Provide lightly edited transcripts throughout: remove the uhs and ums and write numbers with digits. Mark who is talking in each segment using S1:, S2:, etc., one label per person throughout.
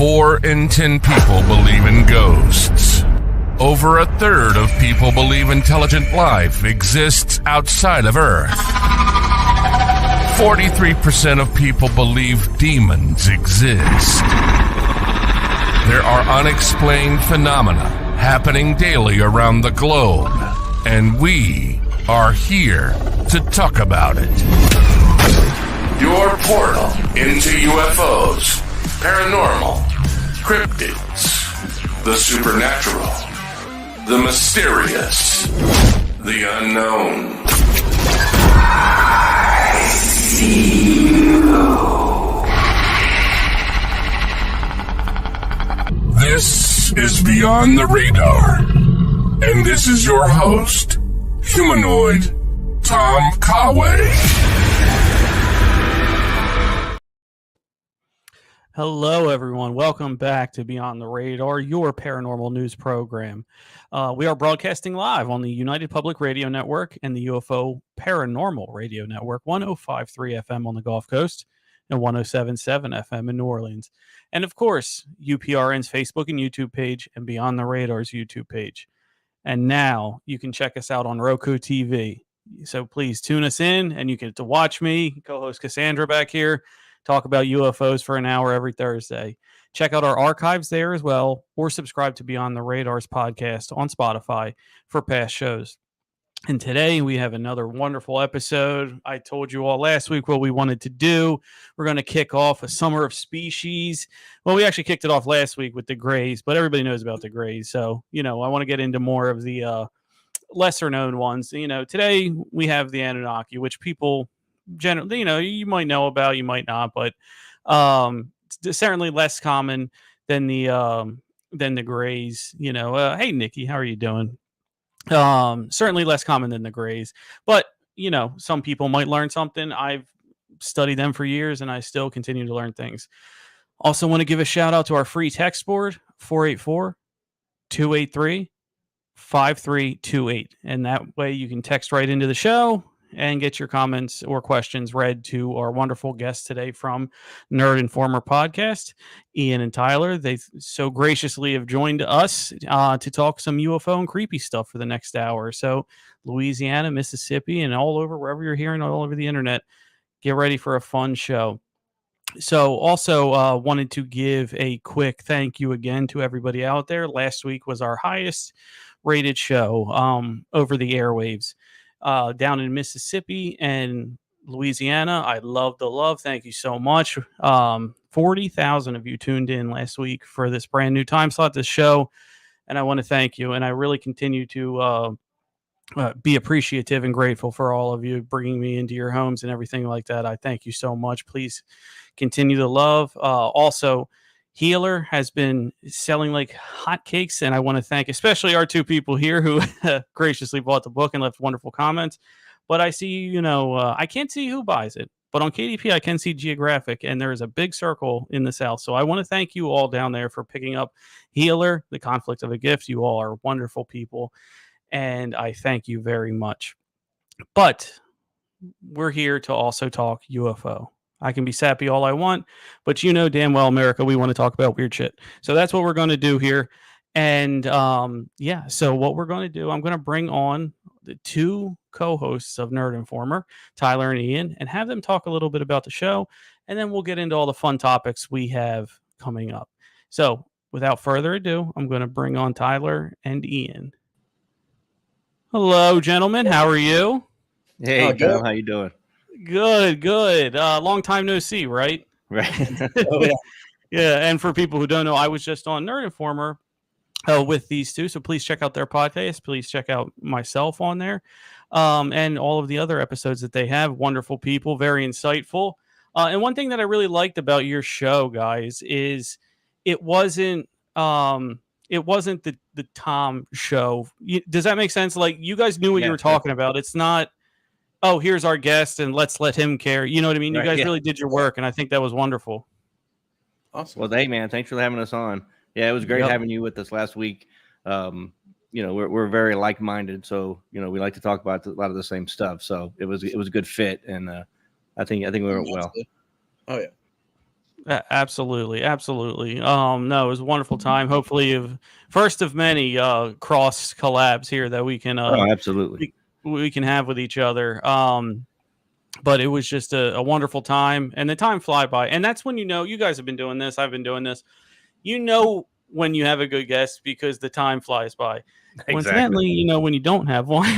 S1: 4 in 10 people believe in ghosts. Over a third of people believe intelligent life exists outside of Earth. 43% of people believe demons exist. There are unexplained phenomena happening daily around the globe, and we are here to talk about it. Your portal into UFOs, paranormal, cryptids, the supernatural, the mysterious, the unknown. I see you. This is Beyond the Radar, and this is your host, Humanoid Tom Conway.
S2: Hello, everyone. Welcome back to Beyond the Radar, your paranormal news program. We are broadcasting live on the United Public Radio Network and the UFO Paranormal Radio Network, 105.3 FM on the Gulf Coast and 107.7 FM in New Orleans. And, of course, UPRN's Facebook and YouTube page and Beyond the Radar's YouTube page. And now you can check us out on Roku TV. So please tune us in, and you get to watch me, co-host Cassandra back here, talk about UFOs for an hour every Thursday. Check out our archives there as well, or subscribe to Beyond the Radar's podcast on Spotify for past shows. And today we have another wonderful episode. I told you all last week what we wanted to do. We're going to kick off a Summer of Species. Well, we actually kicked it off last week with the Greys, but everybody knows about the Greys. So, I want to get into more of the lesser known ones. Today we have the Anunnaki, which people generally, you might know about, you might not, but it's certainly less common than the Greys. Hey Nikki, how are you doing? Certainly less common than the Greys, but some people might learn something. I've studied them for years, and I still continue to learn things. Also, want to give a shout out to our free text board, 484-283-5328, and that way you can text right into the show and get your comments or questions read to our wonderful guests today from Nerd Informer Podcast, Ian and Tyler. They so graciously have joined us to talk some UFO and creepy stuff for the next hour. So Louisiana, Mississippi, and all over, wherever you're hearing all over the internet, get ready for a fun show. So also wanted to give a quick thank you again to everybody out there. Last week was our highest rated show over the airwaves. Down in Mississippi and Louisiana. I love the love. Thank you so much. 40,000 of you tuned in last week for this brand new time slot, this show, and I want to thank you. And I really continue to be appreciative and grateful for all of you bringing me into your homes and everything like that. I thank you so much. Please continue to love. Also, Healer has been selling like hotcakes, and I want to thank especially our two people here who graciously bought the book and left wonderful comments. But I see, I can't see who buys it, but on KDP I can see Geographic, and there is a big circle in the South. So I want to thank you all down there for picking up Healer, The Conflict of a Gift. You all are wonderful people, and I thank you very much. But we're here to also talk UFO. I can be sappy all I want, but damn well, America, we want to talk about weird shit. So that's what we're going to do here. And so what we're going to do, I'm going to bring on the two co-hosts of Nerd Informer, Tyler and Ian, and have them talk a little bit about the show. And then we'll get into all the fun topics we have coming up. So without further ado, I'm going to bring on Tyler and Ian. Hello, gentlemen. How are you?
S3: Hey, Tom, how you doing?
S2: Good. Long time no see, right?
S3: Right.
S2: Oh, yeah. Yeah, and for people who don't know, I was just on Nerd Informer with these two, so please check out their podcast. Please check out myself on there, and all of the other episodes that they have. Wonderful people, very insightful. And one thing that I really liked about your show, guys, is it wasn't the Tom show. Does that make sense? Like, you guys knew what you were talking about. It's not, oh, here's our guest and let's let him care. You know what I mean? You guys really did your work, and I think that was wonderful.
S3: Awesome. Well, hey, man, thanks for having us on. Yeah, it was great having you with us last week. We're very like-minded, so we like to talk about a lot of the same stuff. So it was a good fit, and I think we went well.
S4: Oh yeah.
S2: Absolutely. No, it was a wonderful time. Hopefully, first of many cross collabs here that we can
S3: absolutely
S2: we can have with each other. But it was just a wonderful time, and the time fly by. And that's when you guys have been doing this. I've been doing this. When you have a good guest because the time flies by.
S3: Exactly.
S2: Coincidentally, when you don't have one,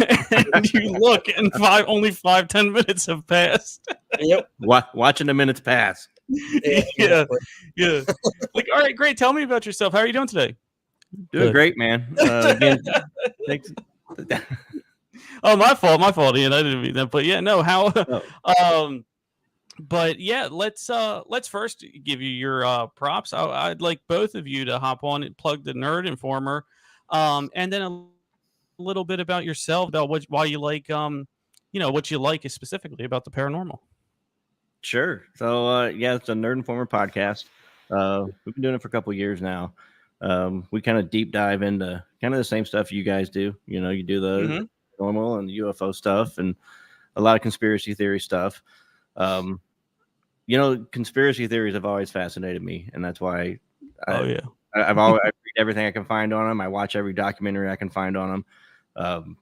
S2: and you look and only 5-10 minutes have passed.
S4: Yep.
S3: Watching the minutes pass.
S2: Yeah. Like, all right, great. Tell me about yourself. How are you doing today?
S3: Doing great, man. Again, thanks.
S2: Oh, my fault, Ian. I didn't mean that. But yeah, no. How? But yeah, let's first give you your props. I'd like both of you to hop on and plug the Nerd Informer, and then a little bit about yourself, about why you like what you like specifically about the paranormal.
S3: Sure. So it's a Nerd Informer podcast. We've been doing it for a couple of years now. We kind of deep dive into kind of the same stuff you guys do. You do the normal and the UFO stuff and a lot of conspiracy theory stuff. Conspiracy theories have always fascinated me, and that's why I read everything I can find on them. I watch every documentary I can find on them.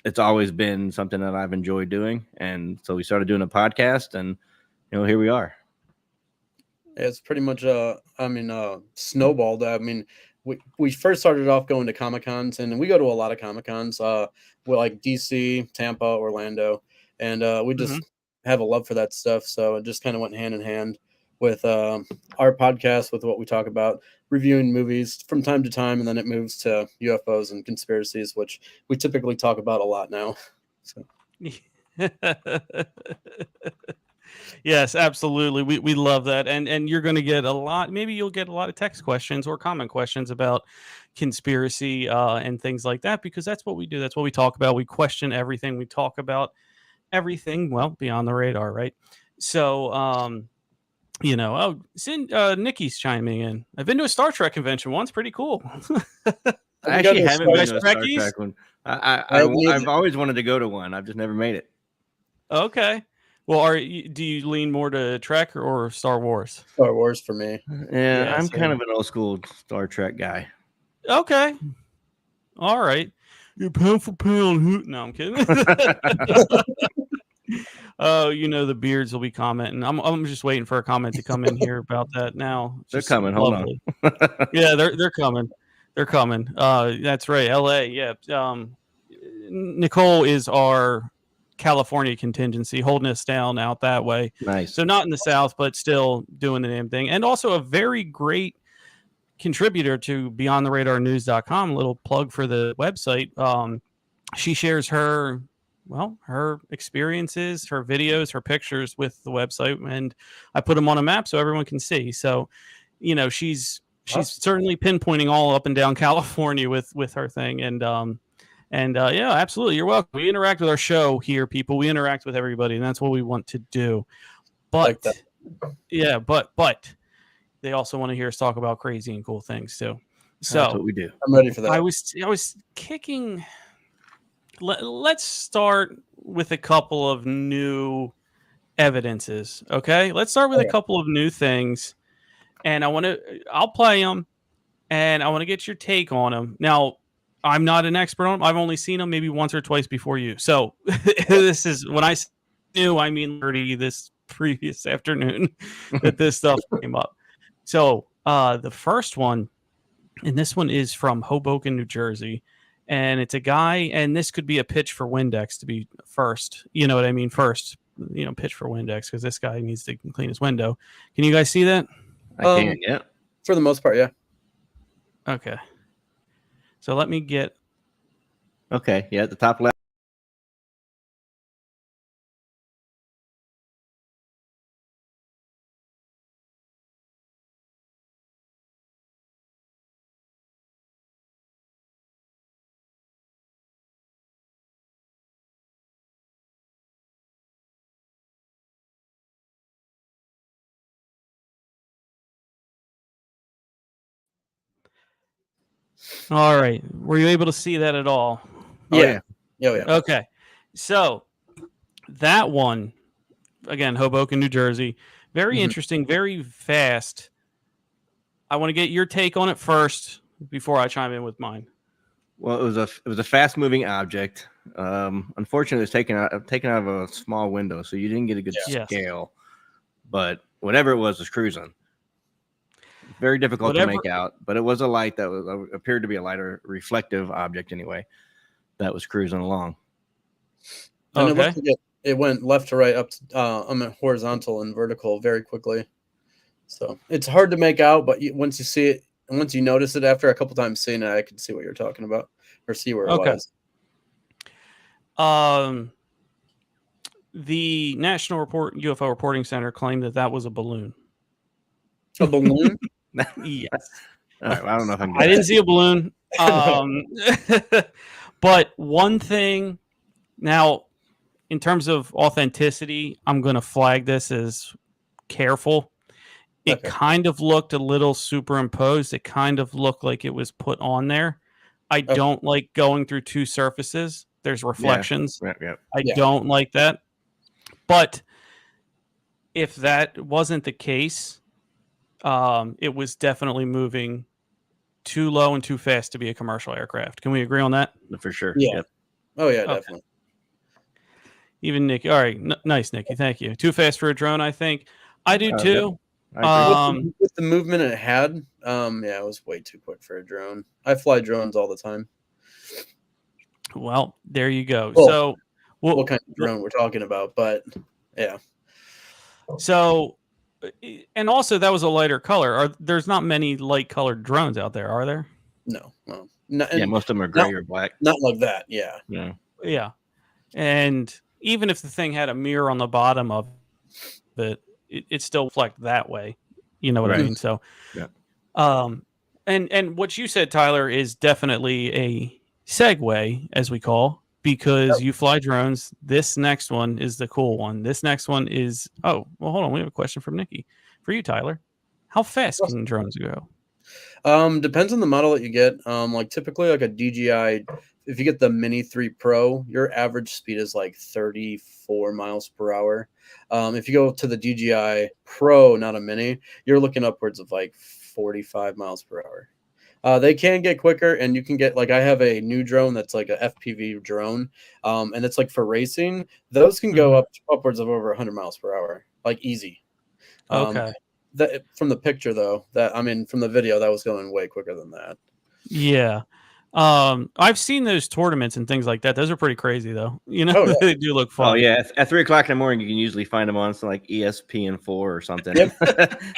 S3: It's always been something that I've enjoyed doing, and so we started doing a podcast, and here we are.
S4: It's pretty much snowballed. I mean, we first started off going to Comic-Cons, and we go to a lot of Comic-Cons. We're like DC, Tampa, Orlando, and we just have a love for that stuff. So it just kind of went hand in hand with our podcast, with what we talk about, reviewing movies from time to time, and then it moves to UFOs and conspiracies, which we typically talk about a lot now. So.
S2: Yes, absolutely. We love that. And you're going to get maybe you'll get a lot of text questions or comment questions about conspiracy and things like that, because that's what we do. That's what we talk about. We question everything. We talk about everything, beyond the radar, right? So, Nikki's chiming in. I've been to a Star Trek convention once. Pretty cool.
S3: I actually haven't been to a Star Trek one. I've always wanted to go to one. I've just never made it.
S2: Okay. Well, do you lean more to Trek or Star Wars?
S4: Star Wars for me.
S3: Yeah, I'm kind of an old school Star Trek guy.
S2: Okay. All right. You're pound for pound. No, I'm kidding. Oh, the beards will be commenting. I'm just waiting for a comment to come in here about that now.
S3: They're coming. Hold on.
S2: Yeah, they're coming. They're coming. That's right. LA. Yeah. Nicole is our California contingency, holding us down out that way.
S3: Nice.
S2: So not in the South, but still doing the damn thing. And also a very great contributor to BeyondTheRadarNews.com. A little plug for the website. She shares her experiences, her videos, her pictures with the website, and I put them on a map so everyone can see. So, she's certainly pinpointing all up and down California with her thing. And yeah, absolutely. You're welcome. We interact with our show here, people. We interact with everybody, and that's what we want to do. But but they also want to hear us talk about crazy and cool things too. So
S3: that's what we do.
S4: I'm ready for that.
S2: I was kicking. Let's start with a couple of new evidences. Okay, let's start with a couple of new things, and I'll play them, and I want to get your take on them. Now, I'm not an expert on them. I've only seen them maybe once or twice before you. So this is when I knew, I mean, 30 this previous afternoon that this stuff came up. So the first one, and this one is from Hoboken, New Jersey, and it's a guy, and this could be a pitch for Windex to be first. You know what I mean? First, pitch for Windex, because this guy needs to clean his window. Can you guys see that?
S3: I can, yeah.
S4: For the most part, yeah.
S2: Okay. So let me get.
S3: Okay, yeah, at the top left.
S2: All right. Were you able to see that at all?
S4: Yeah. Oh, yeah.
S2: Okay. So that one, again, Hoboken, New Jersey. Very interesting, very fast. I want to get your take on it first before I chime in with mine.
S3: Well, it was a fast moving object. Unfortunately, it was taken out of a small window, so you didn't get a good scale. But whatever it was cruising. Very difficult to make out, but it was a light that appeared to be a lighter reflective object anyway. That was cruising along.
S4: And it went left to right, up to, horizontal and vertical very quickly. So it's hard to make out, but once you see it, and once you notice it after a couple times seeing it, I can see what you're talking about or see where it was.
S2: The National UFO Reporting Center claimed that was a balloon.
S4: A balloon?
S2: Yes.
S3: All right, well, I don't know if
S2: I didn't see a balloon. But one thing now, in terms of authenticity, I'm going to flag this as careful. It kind of looked a little superimposed. It kind of looked like it was put on there. I don't like going through two surfaces. There's reflections. I don't like that. But if that wasn't the case, it was definitely moving too low and too fast to be a commercial aircraft. Can we agree on that?
S3: For sure.
S4: Yeah.
S3: Yep.
S4: Oh, yeah, definitely.
S2: Even Nikki. All right. Nice, Nikki. Thank you. Too fast for a drone, I think. I do too.
S4: With the movement it had, it was way too quick for a drone. I fly drones all the time.
S2: Well, there you go.
S4: Well,
S2: so
S4: what kind of drone we're talking about, but yeah.
S2: So, and also that was a lighter color. There's not many light colored drones out there, are there?
S4: No. Well,
S3: most of them are gray or black.
S4: Not like that. Yeah.
S2: Yeah. And even if the thing had a mirror on the bottom of it, it still reflect that way. You know what I mean? So, and what you said, Tyler, is definitely a segue, as we call, because you fly drones. This next one is the cool one. This next one is, hold on. We have a question from Nikki for you, Tyler. How fast can drones go?
S4: Depends on the model that you get. Like typically like a DJI, if you get the Mini 3 Pro, your average speed is like 34 miles per hour. If you go to the DJI Pro, not a Mini, you're looking upwards of like 45 miles per hour. They can get quicker, and you can get, like, I have a new drone that's like a FPV drone, and it's like for racing. Those can go upwards of over 100 miles per hour, like easy. That from the picture though, from the video, that was going way quicker than that.
S2: Yeah. I've seen those tournaments and things like that. Those are pretty crazy though. You know, they do look fun.
S3: Oh yeah. At 3:00 in the morning, you can usually find them on some like ESPN4 or something.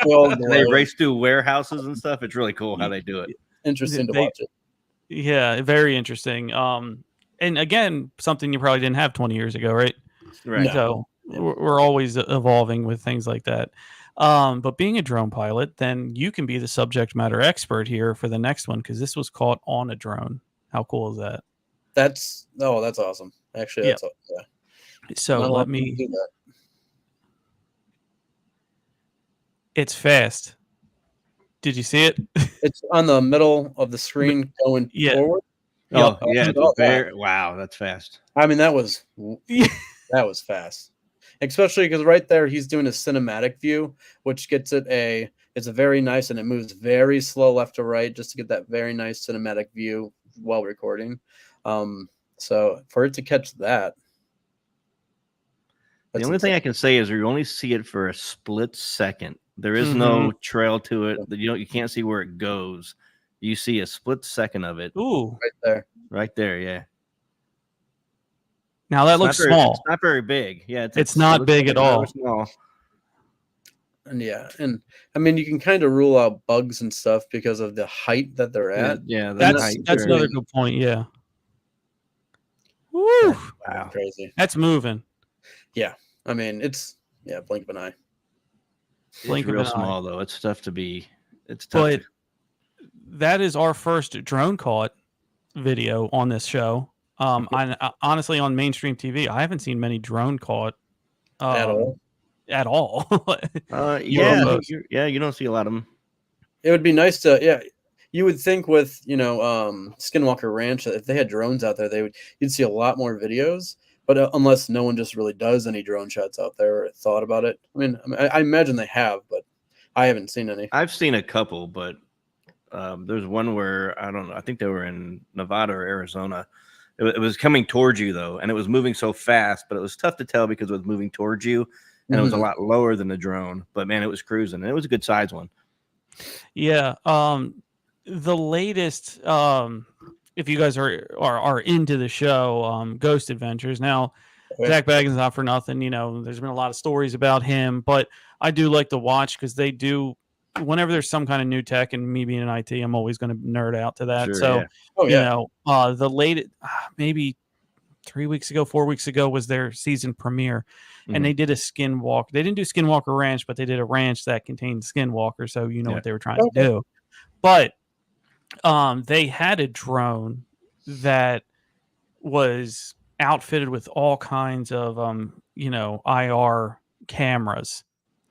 S4: Well,
S3: they race through warehouses and stuff. It's really cool how they do it.
S4: Interesting to watch it.
S2: Yeah, very interesting. And again, something you probably didn't have 20 years ago, right?
S3: Right.
S2: So we're always evolving with things like that. But being a drone pilot, then you can be the subject matter expert here for the next one, because this was caught on a drone. How cool is that?
S4: That's awesome. Actually, that's
S2: So let me do that. It's fast. Did you see it? It's
S4: on the middle of the screen going forward.
S3: Oh, yeah. Wow, that's fast.
S4: I mean, that was fast. Especially because right there he's doing a cinematic view, which gets it's a very nice, and it moves very slow left to right just to get that very nice cinematic view while recording. So for it to catch that,
S3: the only thing I can say is you only see it for a split second. There is no trail to it. You can't see where it goes. You see a split second of it.
S2: Ooh,
S3: right there. Yeah.
S2: Now that looks small.
S3: It's not very big. Yeah,
S2: it's not big at all.
S3: Small.
S4: And I mean, you can kind of rule out bugs and stuff because of the height that they're at.
S3: Yeah,
S2: that's another good point. Yeah. Woo!
S4: Wow, crazy.
S2: That's moving.
S4: Yeah, I mean, it's blink of an eye.
S3: It's real small though. It's tough to be. It's tough.
S2: But that is our first drone caught video on this show. Honestly, on mainstream TV, I haven't seen many drone caught
S4: at all.
S3: You don't see a lot of them.
S4: It would be nice to, you would think with Skinwalker Ranch that if they had drones out there, you'd see a lot more videos. But unless no one just really does any drone shots out there or thought about it. I imagine they have, but I haven't seen any.
S3: I've seen a couple, but there's one where I don't know. I think they were in Nevada or Arizona. It was coming towards you though, and it was moving so fast, but it was tough to tell because it was moving towards you, and it was a lot lower than the drone. But man, it was cruising, and it was a good size one.
S2: Yeah. The latest, if you guys are into the show, Ghost Adventures. Now, Zach Baggins, not for nothing. There's been a lot of stories about him, but I do like to watch because they do. Whenever there's some kind of new tech, and me being in IT, I'm always going to nerd out to that. Sure, so, the latest, maybe 4 weeks ago was their season premiere, and they did a skinwalk. They didn't do Skinwalker Ranch, but they did a ranch that contained Skinwalker. So what they were trying to do. But they had a drone that was outfitted with all kinds of IR cameras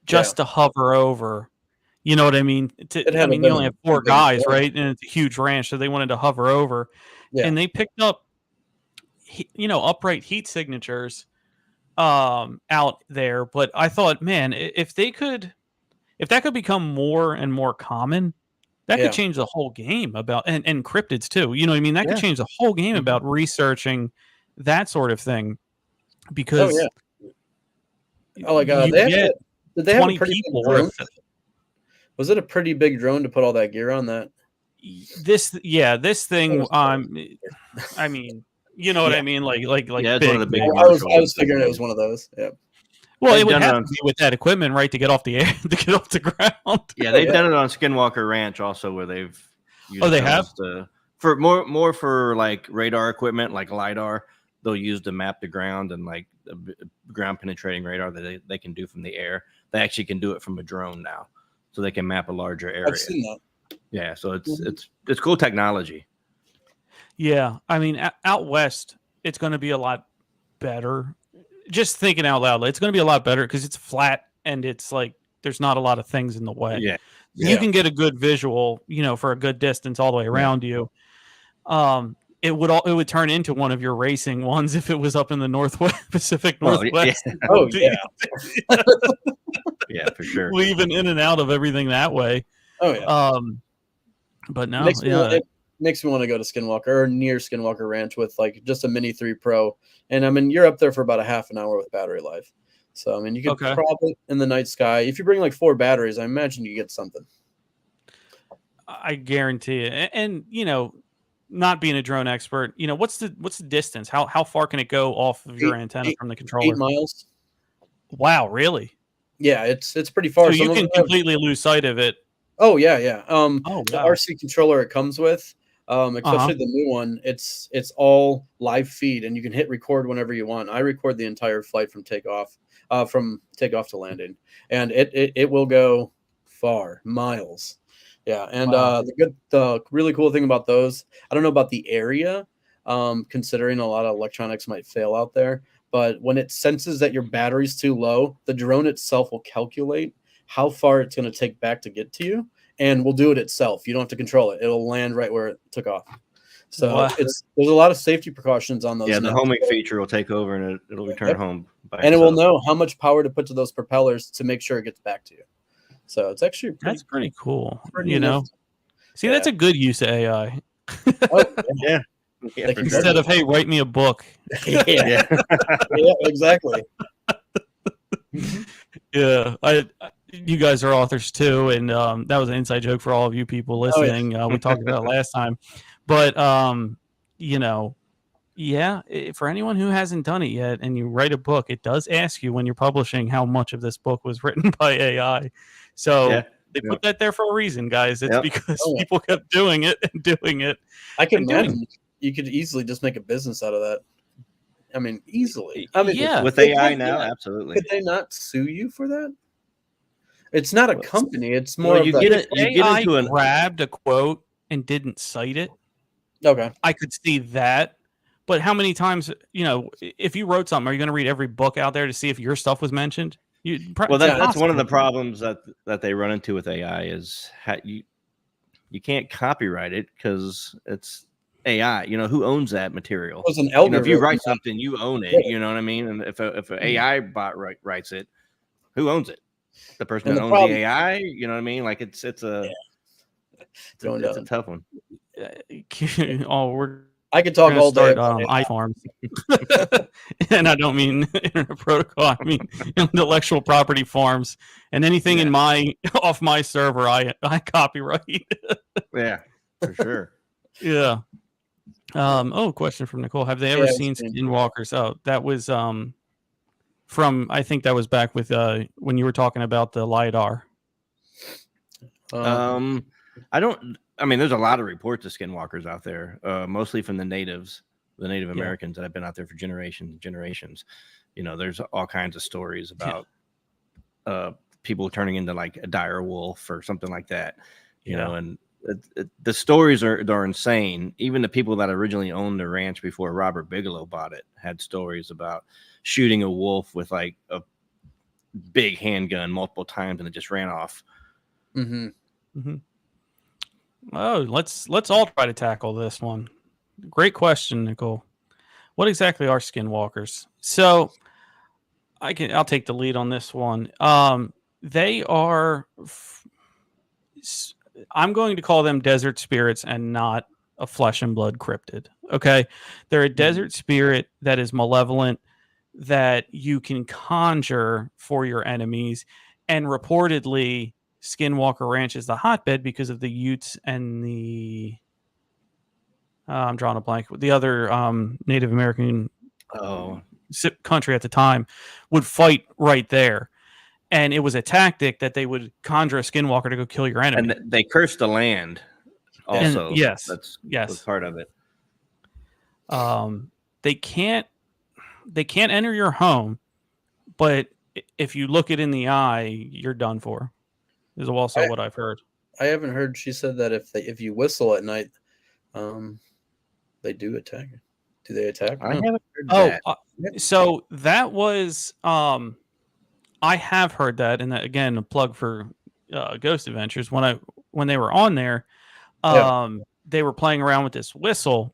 S2: just to hover over. You know what I mean? You only have 4 guys, right? And it's a huge ranch, so they wanted to hover over. Yeah. And they picked up, upright heat signatures out there. But I thought, man, if that could become more and more common, that could change the whole game about, and cryptids too. You know what I mean? That could change the whole game about researching that sort of thing. Because
S4: did they have 20 people worth. Was it a pretty big drone to put all that gear on that?
S2: This thing. I mean, you know what I mean? Like
S3: it's one of the big.
S4: I was figuring it was one of those. Yeah.
S2: Well, it would have to be with that equipment, right, to get off the air, to get off the ground.
S3: Yeah, they've done it on Skinwalker Ranch also, where they've
S2: used they have
S3: for more for like radar equipment, like LiDAR. They'll use to map the ground and like ground penetrating radar that they can do from the air. They actually can do it from a drone now, so they can map a larger area.
S4: I've seen that.
S3: Yeah, so it's cool technology.
S2: Yeah, I mean, out west, it's going to be a lot better. Just thinking out loud, it's going to be a lot better because it's flat and it's like there's not a lot of things in the way.
S3: Yeah,
S2: you can get a good visual, for a good distance all the way around you. It would turn into one of your racing ones if it was up in the Pacific Northwest.
S3: Yeah, for sure.
S2: Weaving in and out of everything that way.
S4: Oh yeah.
S2: But no,
S4: it makes me want to go to Skinwalker or near Skinwalker Ranch with like just a Mini 3 Pro, and you're up there for about a half an hour with battery life. So you could probably in the night sky, if you bring like 4 batteries, I imagine you get something.
S2: I guarantee it, and not being a drone expert, what's the distance? How far can it go off of your antenna from the controller?
S4: 8 miles.
S2: Wow, really?
S4: Yeah, it's pretty far.
S2: So you can completely lose sight of it.
S4: Oh yeah.
S2: Wow.
S4: The RC controller it comes with, especially the new one, it's all live feed, and you can hit record whenever you want. I record the entire flight from takeoff to landing, and it will go far, miles. Yeah, and the really cool thing about those, I don't know about the area, considering a lot of electronics might fail out there, but when it senses that your battery's too low, the drone itself will calculate how far it's going to take back to get to you, and will do it itself. You don't have to control it. It'll land right where it took off. So there's a lot of safety precautions on those.
S3: Yeah, the homing feature will take over, and it'll return home.
S4: And it will know how much power to put to those propellers to make sure it gets back to you. So it's actually
S2: pretty cool. See, that's a good use of AI.
S3: Yeah.
S2: Instead of, hey, write me a book.
S4: Yeah, exactly.
S2: Yeah, you guys are authors too, and that was an inside joke for all of you people listening. We talked about it last time, but for anyone who hasn't done it yet, and you write a book, it does ask you when you're publishing how much of this book was written by AI. So they put that there for a reason, guys. It's because people kept doing it and doing it.
S4: I can imagine you could easily just make a business out of that. I mean, easily. I mean,
S3: with AI now, absolutely.
S4: Could they not sue you for that? It's not a company. It's more
S2: you get into grabbed a quote and didn't cite it.
S4: Okay,
S2: I could see that. But how many times, if you wrote something, are you going to read every book out there to see if your stuff was mentioned?
S3: That's one of the problems that they run into with AI is you can't copyright it because AI. Who owns that material?
S4: It was an algorithm.
S3: If you write something, you own it. You know what I mean? And if an AI bot writes it, who owns it? The person that owns the AI. You know what I mean? Like it's a tough one.
S2: I
S4: could talk all day
S2: about iFarms, and I don't mean internet protocol. I mean intellectual property farms, and anything in off my server, I copyright.
S3: Yeah, for sure.
S2: Yeah. Question from Nicole: have they ever seen skinwalkers? Oh, that was from, I think that was back with when you were talking about the LiDAR.
S3: I mean, there's a lot of reports of skinwalkers out there, mostly from the Native Americans that have been out there for generations and generations. There's all kinds of stories about people turning into like a dire wolf or something like that. And the stories are insane. Even the people that originally owned the ranch before Robert Bigelow bought it had stories about shooting a wolf with like a big handgun multiple times and it just ran off.
S4: Mm-hmm.
S2: Mm-hmm. Oh, let's all try to tackle this one. Great question, Nicole. What exactly are skinwalkers? So I'll take the lead on this one. They are I'm going to call them desert spirits and not a flesh and blood cryptid. Okay. They're a desert spirit that is malevolent, that you can conjure for your enemies. And reportedly, Skinwalker Ranch is the hotbed because of the Utes and the I'm drawing a blank. The other Native American country at the time would fight right there. And it was a tactic that they would conjure a skinwalker to go kill your enemy.
S3: And they cursed the land also.
S2: And yes.
S3: That's part of it.
S2: They can't enter your home, but if you look it in the eye, you're done for. Is also what I've heard.
S4: I haven't heard. She said that if you whistle at night, they do attack. Do they attack?
S3: I haven't heard that.
S2: So that was I have heard that, and that, again, a plug for Ghost Adventures. When they were on there, they were playing around with this whistle,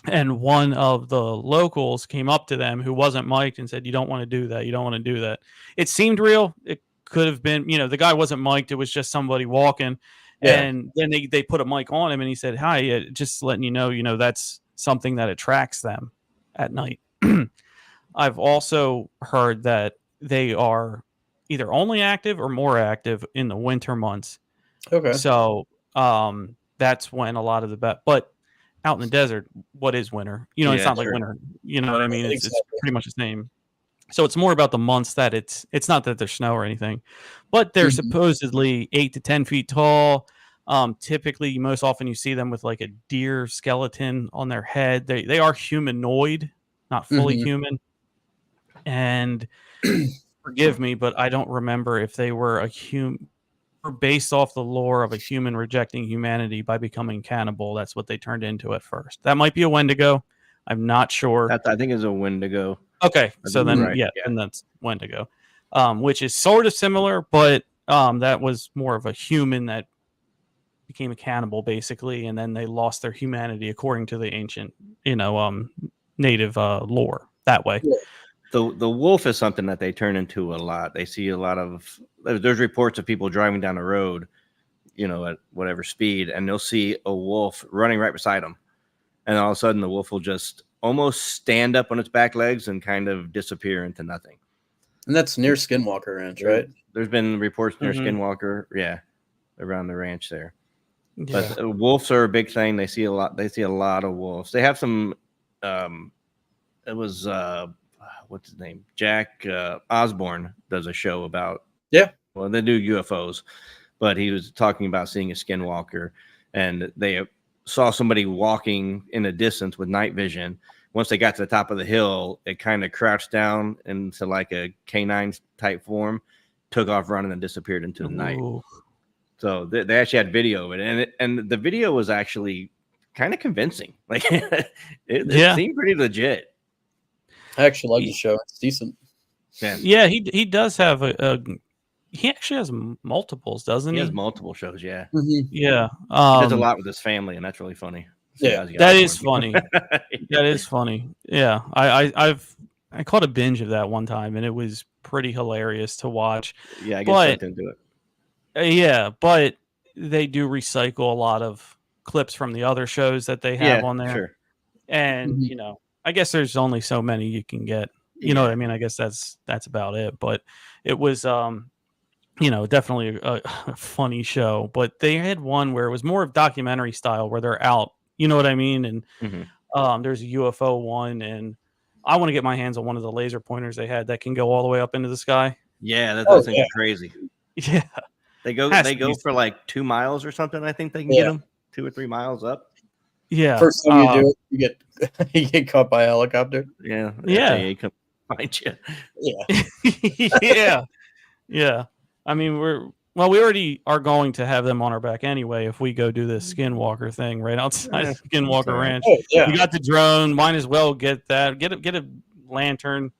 S2: and one of the locals came up to them who wasn't mic'd and said, "You don't want to do that. You don't want to do that." It seemed real. It could have been, the guy wasn't mic'd. It was just somebody walking. Yeah. And then they put a mic on him and he said, "Hi, just letting you know, that's something that attracts them at night." I've also heard that they are either only active or more active in the winter months.
S4: Okay.
S2: So that's when a lot of but out in the desert, what is winter? It's not like winter. You know what I mean? It's pretty much the same. So it's more about the months that it's not that there's snow or anything, but they're supposedly 8 to 10 feet tall. Typically, most often you see them with like a deer skeleton on their head. They are humanoid, not fully human. And forgive me, but I don't remember if they were based off the lore of a human rejecting humanity by becoming cannibal. That's what they turned into at first. That might be a Wendigo. I'm not sure.
S3: I think it's a Wendigo.
S2: Okay, so then and that's Wendigo, which is sort of similar, but that was more of a human that became a cannibal, basically, and then they lost their humanity according to the ancient, native lore that way.
S3: Yeah. The wolf is something that they turn into a lot. They see a lot of. There's reports of people driving down the road, at whatever speed, and they'll see a wolf running right beside them, and all of a sudden the wolf will just almost stand up on its back legs and kind of disappear into nothing.
S4: And that's near Skinwalker Ranch, right?
S3: There's been reports near Skinwalker, around the ranch there. Yeah. But wolves are a big thing. They see a lot. They see a lot of wolves. They have some. It was what's his name? Jack Osborne does a show about.
S4: Yeah.
S3: Well, they do UFOs, but he was talking about seeing a skinwalker, and they saw somebody walking in the distance with night vision. Once they got to the top of the hill, it kind of crouched down into like a canine type form, took off running, and disappeared into the night. So they actually had video of it, and the video was actually kind of convincing. Like it seemed pretty legit.
S4: I actually like the show. It's decent.
S2: Yeah, he does have he actually has multiples, doesn't he?
S3: He has multiple shows, yeah.
S2: Yeah.
S3: He does a lot with his family, and that's really funny.
S4: Yeah,
S2: that is funny. That is funny. Yeah, I caught a binge of that one time, and it was pretty hilarious to watch.
S3: Yeah, I get sucked into it.
S2: Yeah, but they do recycle a lot of clips from the other shows that they have on there.
S3: Sure.
S2: And I guess there's only so many you can get. You know what I mean? I guess that's about it. But it was definitely a funny show. But they had one where it was more of documentary style, where they're out. You know what I mean? And there's a UFO one, and I want to get my hands on one of the laser pointers they had that can go all the way up into the sky.
S3: Yeah, that's crazy.
S2: Yeah,
S3: they go for like 2 miles or something. I think they can get them 2 or 3 miles up.
S2: Yeah.
S4: First time you do it, you get caught by a helicopter.
S3: Yeah.
S2: Yeah.
S3: Come find you.
S2: Yeah. Yeah. I mean, we already are going to have them on our back anyway if we go do this Skinwalker thing right outside of Skinwalker Ranch.
S4: Oh, yeah.
S2: We got the drone. Might as well get that. Get a lantern.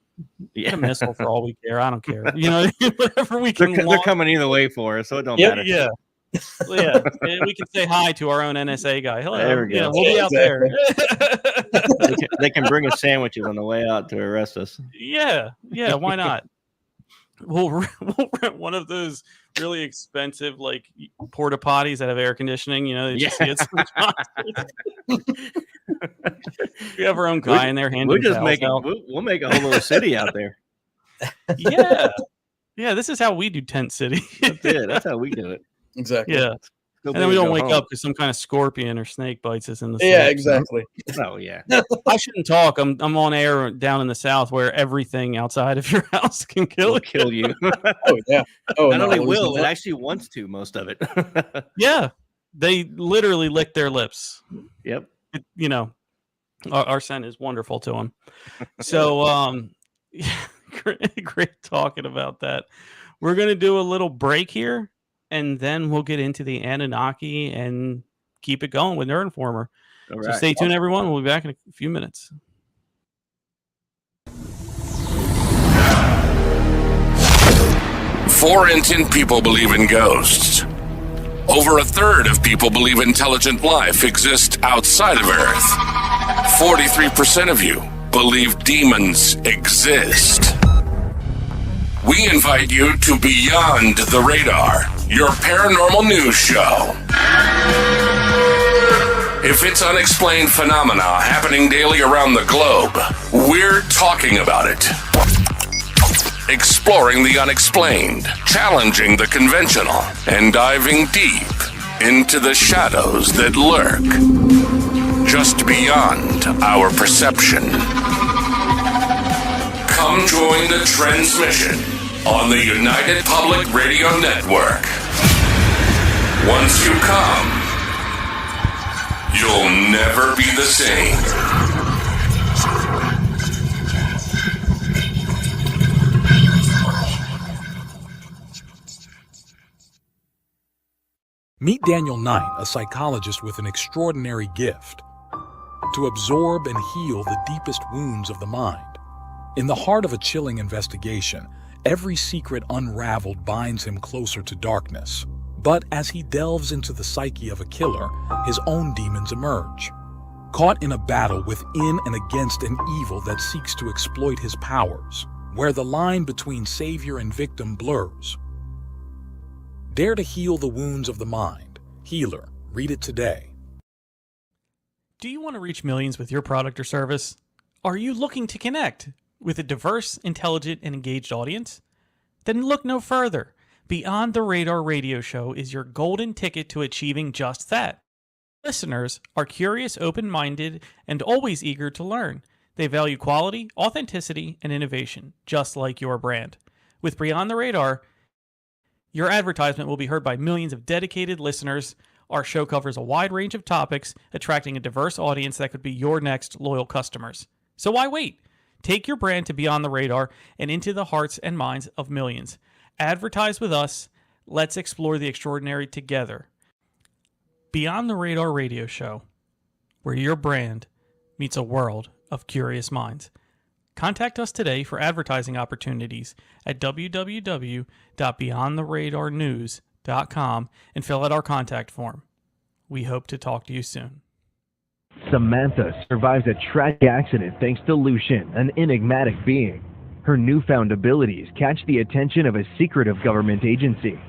S2: Get a missile for all we care. I don't care. Whatever we can.
S3: They're coming either way for us, so it don't matter.
S2: Yeah. Yeah, we can say hi to our own NSA guy. Hello.
S3: There we go.
S2: We'll be out there.
S3: They can bring us sandwiches on the way out to arrest us.
S2: Yeah, why not? We'll rent one of those really expensive like porta potties that have air conditioning. That you see at we have our own guy in there handing.
S3: We'll make a whole little city out there.
S2: Yeah. This is how we do Tent City.
S3: That's it. That's how we do it.
S4: Exactly.
S2: Yeah. And then we don't wake up because some kind of scorpion or snake bites us in the
S4: Yeah, exactly.
S3: Oh yeah.
S2: I shouldn't talk. I'm on air down in the South where everything outside of your house can kill
S3: you.
S4: Oh yeah. Oh,
S3: not only will, it actually wants to, most of it.
S2: Yeah. They literally lick their lips.
S3: Yep.
S2: Our scent is wonderful to them. So great talking about that. We're gonna do a little break here. And then we'll get into the Anunnaki and keep it going with Nerd Informer. So stay tuned, everyone. We'll be back in a few minutes.
S1: 4 in 10 people believe in ghosts. Over a third of people believe intelligent life exists outside of Earth. 43% of you believe demons exist. We invite you to Beyond the Radar, your paranormal news show. If it's unexplained phenomena happening daily around the globe, we're talking about it. Exploring the unexplained, challenging the conventional, and diving deep into the shadows that lurk just beyond our perception. Come join the transmission on the United Public Radio Network. Once you come, you'll never be the same.
S5: Meet Daniel Knight, a psychologist with an extraordinary gift to absorb and heal the deepest wounds of the mind. In the heart of a chilling investigation, every secret unraveled binds him closer to darkness. But as he delves into the psyche of a killer, his own demons emerge. Caught in a battle within and against an evil that seeks to exploit his powers, where the line between savior and victim blurs. Dare to heal the wounds of the mind. Healer. Read it today.
S2: Do you want to reach millions with your product or service? Are you looking to connect with a diverse, intelligent, and engaged audience? Then look no further. Beyond the Radar Radio Show is your golden ticket to achieving just that. Listeners are curious, open-minded, and always eager to learn. They value quality, authenticity, and innovation, just like your brand. With Beyond the Radar, your advertisement will be heard by millions of dedicated listeners. Our show covers a wide range of topics, attracting a diverse audience that could be your next loyal customers. So why wait? Take your brand to Beyond the Radar and into the hearts and minds of millions. Advertise with us. Let's explore the extraordinary together. Beyond the Radar Radio Show, where your brand meets a world of curious minds. Contact us today for advertising opportunities at www.beyondtheradarnews.com and fill out our contact form. We hope to talk to you soon.
S6: Samantha survives a tragic accident thanks to Lucian, an enigmatic being. Her newfound abilities catch the attention of a secretive government agency.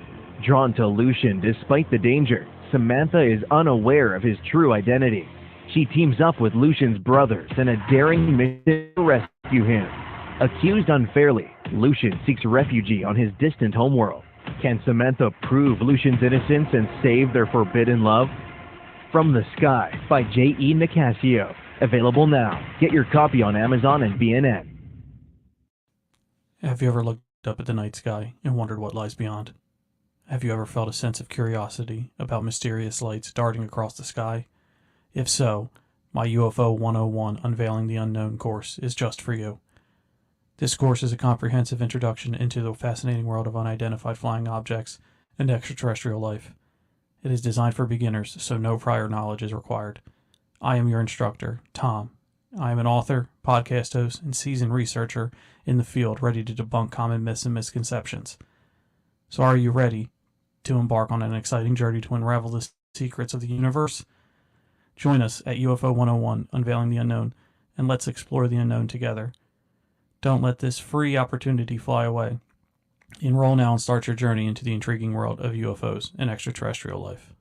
S6: Drawn to Lucian despite the danger, Samantha is unaware of his true identity. She teams up with Lucian's brothers in a daring mission to rescue him. Accused unfairly, Lucian seeks refuge on his distant homeworld. Can Samantha prove Lucian's innocence and save their forbidden love? From the Sky by J.E. Nicasio. Available now. Get your copy on Amazon and BNN.
S2: Have you ever looked up at the night sky and wondered what lies beyond? Have you ever felt a sense of curiosity about mysterious lights darting across the sky? If so, my UFO 101 Unveiling the Unknown course is just for you. This course is a comprehensive introduction into the fascinating world of unidentified flying objects and extraterrestrial life. It is designed for beginners, so no prior knowledge is required. I am your instructor, Tom. I am an author, podcast host, and seasoned researcher in the field ready to debunk common myths and misconceptions. So are you ready to embark on an exciting journey to unravel the secrets of the universe? Join us at UFO 101 Unveiling the Unknown, and let's explore the unknown together. Don't let this free opportunity fly away. Enroll now and start your journey into the intriguing world of UFOs and extraterrestrial life.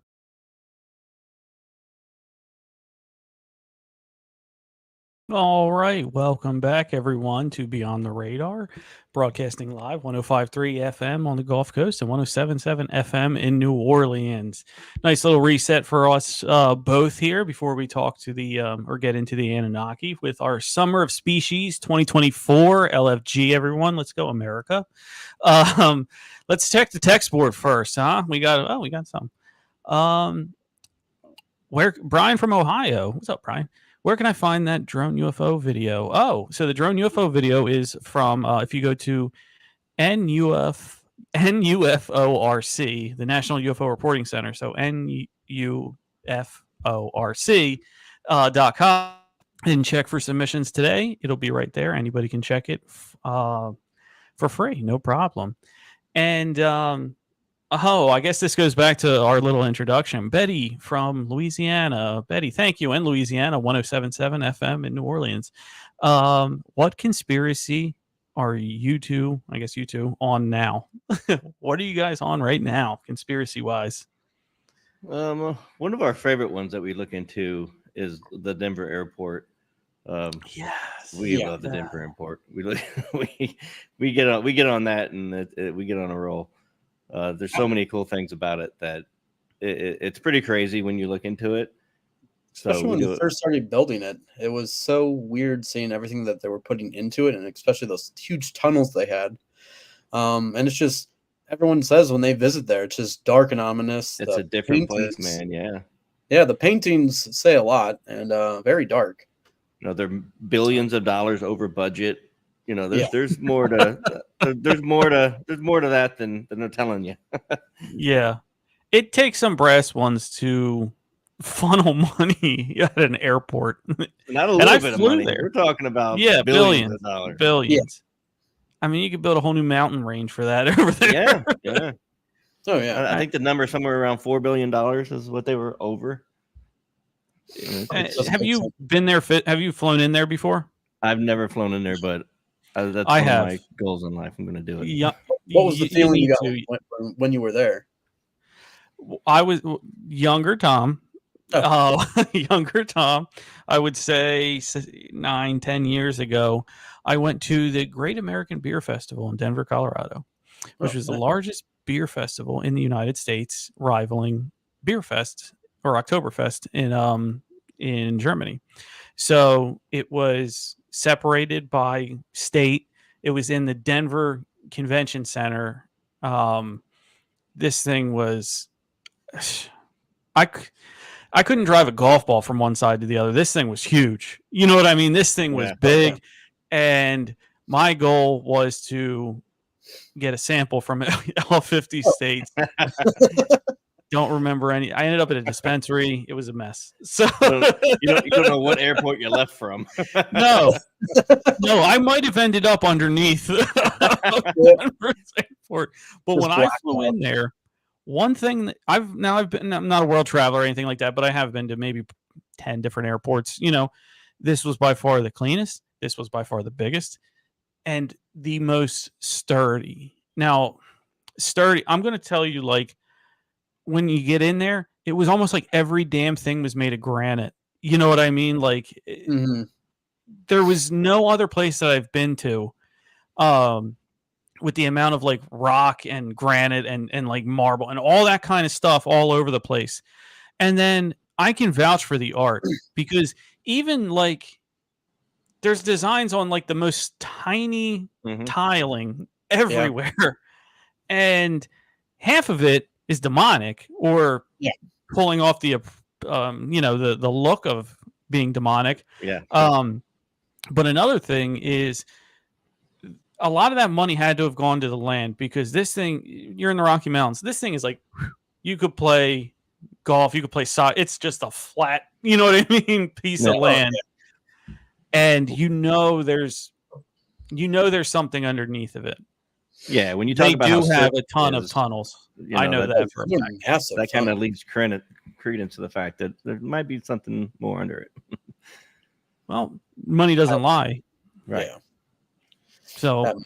S2: All right, welcome back everyone to Beyond the Radar, broadcasting live 105.3 FM on the Gulf Coast and 107.7 FM in New Orleans. Nice little reset for us both here before we talk to the or get into the Anunnaki with our Summer of Species 2024 LFG. Everyone, let's go America. Let's check the text board first, huh? We got some. Where Brian from Ohio? What's up, Brian? Where can I find that drone UFO video? Oh, so the drone UFO video is from, if you go to NUFORC, the National UFO Reporting Center, so NUFORC.com, and check for submissions today. It'll be right there. Anybody can check it for free, no problem. And I guess this goes back to our little introduction. Betty from Louisiana. Betty, thank you. In Louisiana, 107.7 FM in New Orleans. What conspiracy are you two, on now? What are you guys on right now, conspiracy-wise?
S3: One of our favorite ones that we look into is the Denver airport.
S2: Yes,
S3: we love the Denver airport. We get on that, and we get on a roll. There's so many cool things about it that it's pretty crazy when you look into it.
S4: Especially when they first started building it. It was so weird seeing everything that they were putting into it, and especially those huge tunnels they had. And it's just, everyone says when they visit there, it's just dark and ominous.
S3: It's a different place, man. Yeah.
S4: Yeah, the paintings say a lot, and very dark.
S3: They're billions of dollars over budget. There's more to there's more to that than they're telling you.
S2: Yeah, it takes some brass ones to funnel money at an airport.
S3: Not a little bit of money. We're talking about billions of dollars.
S2: Billions. Yeah. I mean, you could build a whole new mountain range for that over there.
S3: Yeah. Oh yeah. I think the number somewhere around $4 billion is what they were over.
S2: Have you been there? Have you flown in there before?
S3: I've never flown in there, but that's one of my goals in life. I'm going to do it.
S4: Yeah. What was the feeling you got when you were there?
S2: I was younger, Tom. Younger Tom. I would say 9-10 years ago, I went to the Great American Beer Festival in Denver, Colorado, which was the largest beer festival in the United States, rivaling Beer Fest or Oktoberfest in Germany. So it was separated by state. It was in the Denver Convention Center. This thing was, I couldn't drive a golf ball from one side to the other. This thing was huge. You know what I mean? This thing was big. And my goal was to get a sample from all 50 states. Don't remember any. I ended up at a dispensary. It was a mess. So
S3: you don't know what airport you left from.
S2: No, I might have ended up underneath airport. But when I flew in there, one thing that I'm not a world traveler or anything like that, but I have been to maybe 10 different airports. This was by far the cleanest. This was by far the biggest and the most sturdy. Now, sturdy, I'm going to tell you, like, when you get in there, it was almost like every damn thing was made of granite. You know what I mean? Like, there was no other place that I've been to with the amount of like rock and granite and like marble and all that kind of stuff all over the place. And then I can vouch for the art because even like there's designs on like the most tiny tiling everywhere. And half of it is demonic or pulling off the the look of being demonic. But another thing is a lot of that money had to have gone to the land because this thing, you're in the Rocky Mountains. This thing is like, you could play golf, you could play soccer. It's just a flat, you know what I mean, piece of land. And there's something underneath of it.
S3: Yeah, when you talk about
S2: they do have a ton of tunnels. I know that for a fact.
S3: That kind of leads credence to the fact that there might be something more under it.
S2: Well, money doesn't lie.
S3: Right.
S4: Yeah.
S2: So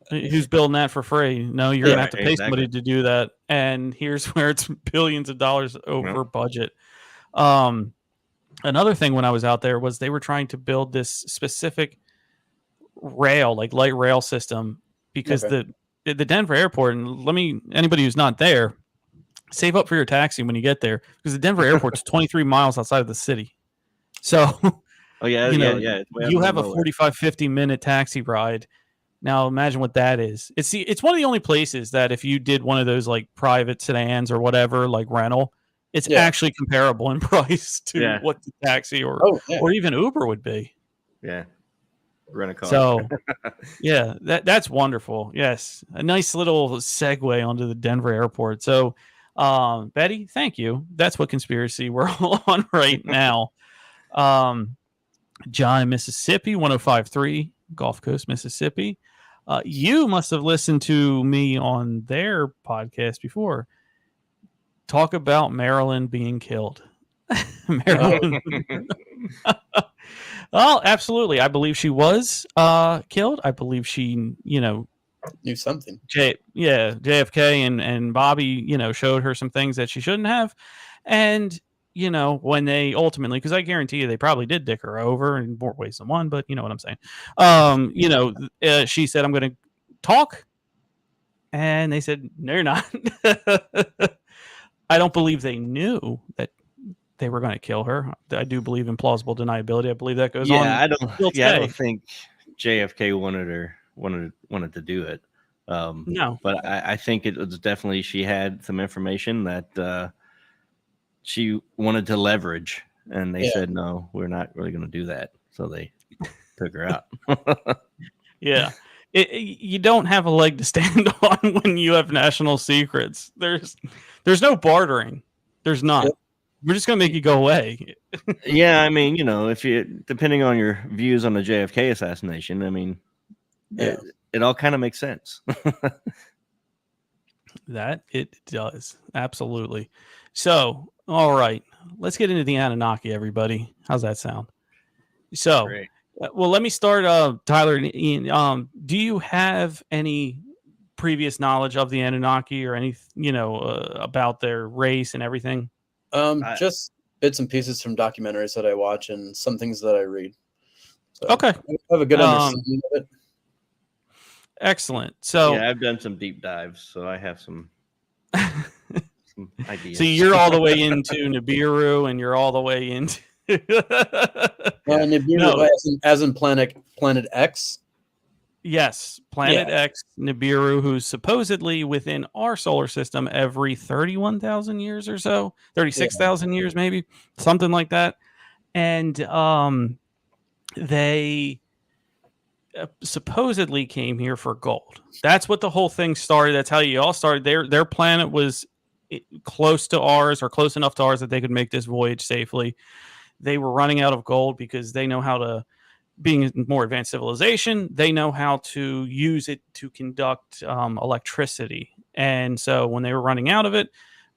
S2: who's building that for free? No, you're gonna have to pay somebody to do that. And here's where it's billions of dollars over budget. Another thing when I was out there was they were trying to build this specific rail, like light rail system, because the Denver airport, and anybody who's not there, save up for your taxi when you get there, because the Denver airport's 23 miles outside of the city. So you have a 45, 50-minute taxi ride. Now imagine what that is. It's one of the only places that if you did one of those like private sedans or whatever, like rental, it's actually comparable in price to what the taxi or even Uber would be.
S3: Yeah. Rent a car.
S2: So that's wonderful. Yes. A nice little segue onto the Denver airport. So Betty, thank you. That's what conspiracy we're all on right now. John in Mississippi, 105.3 Gulf Coast, Mississippi. You must have listened to me on their podcast before. Talk about Marilyn being killed. Marilyn. Well, absolutely. I believe she was killed. I believe she, knew
S4: something.
S2: JFK and Bobby, showed her some things that she shouldn't have. And, when they ultimately, because I guarantee you they probably did dick her over in more ways than one, but you know what I'm saying. She said, I'm going to talk. And they said, no, you're not. I don't believe they knew that they were going to kill her. I do believe in plausible deniability. I believe that goes on.
S3: I don't think JFK wanted to do it.
S2: No,
S3: but I think it was definitely she had some information that she wanted to leverage, and they said, no, we're not really going to do that. So they took her out.
S2: Yeah. You don't have a leg to stand on when you have national secrets. There's no bartering. There's not. Yep. We're just going to make you go away.
S3: Yeah, I mean, if you, depending on your views on the JFK assassination, I mean, it all kind of makes sense.
S2: That it does. Absolutely. So, all right, let's get into the Anunnaki, everybody. How's that sound? So, great. Well, let me start, Tyler. Do you have any previous knowledge of the Anunnaki or any, about their race and everything?
S4: Just bits and pieces from documentaries that I watch and some things that I read. So
S2: okay.
S4: I have a good understanding of it.
S2: Excellent. So
S3: I've done some deep dives, so I have some ideas.
S2: So you're all the way into Nibiru, and you're all the way into
S4: Nibiru as in planet X.
S2: Yes, Planet X, Nibiru, who's supposedly within our solar system every 31,000 years or so, 36,000 years maybe, something like that. And they supposedly came here for gold. That's what the whole thing started. That's how you all started. Their planet was close to ours, or close enough to ours that they could make this voyage safely. They were running out of gold because they know how to, being a more advanced civilization, they know how to use it to conduct electricity. And so when they were running out of it,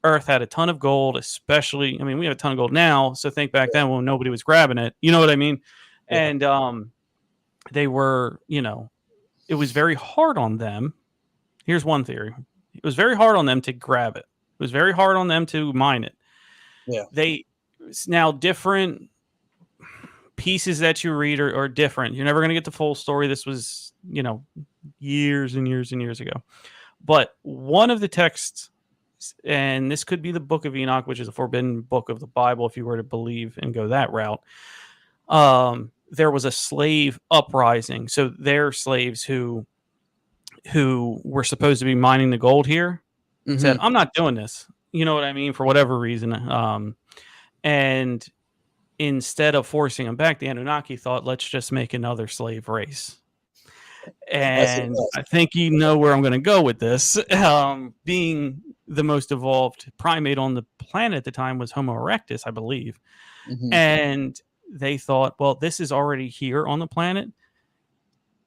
S2: Earth had a ton of gold, especially, I mean, we have a ton of gold now. So think back then when nobody was grabbing it, you know what I mean?
S4: Yeah.
S2: And they were, it was very hard on them. Here's one theory. It was very hard on them to grab it. It was very hard on them to mine it.
S4: Yeah.
S2: Now different pieces that you read are different. You're never going to get the full story. This was, years and years and years ago. But one of the texts, and this could be the Book of Enoch, which is a forbidden book of the Bible, if you were to believe and go that route. There was a slave uprising. So they're slaves who were supposed to be mining the gold here, said, I'm not doing this. You know what I mean? For whatever reason. And instead of forcing them back, the Anunnaki thought, let's just make another slave race. And I think you know where I'm going to go with this. Being the most evolved primate on the planet at the time was Homo erectus, I believe. And they thought, well, this is already here on the planet.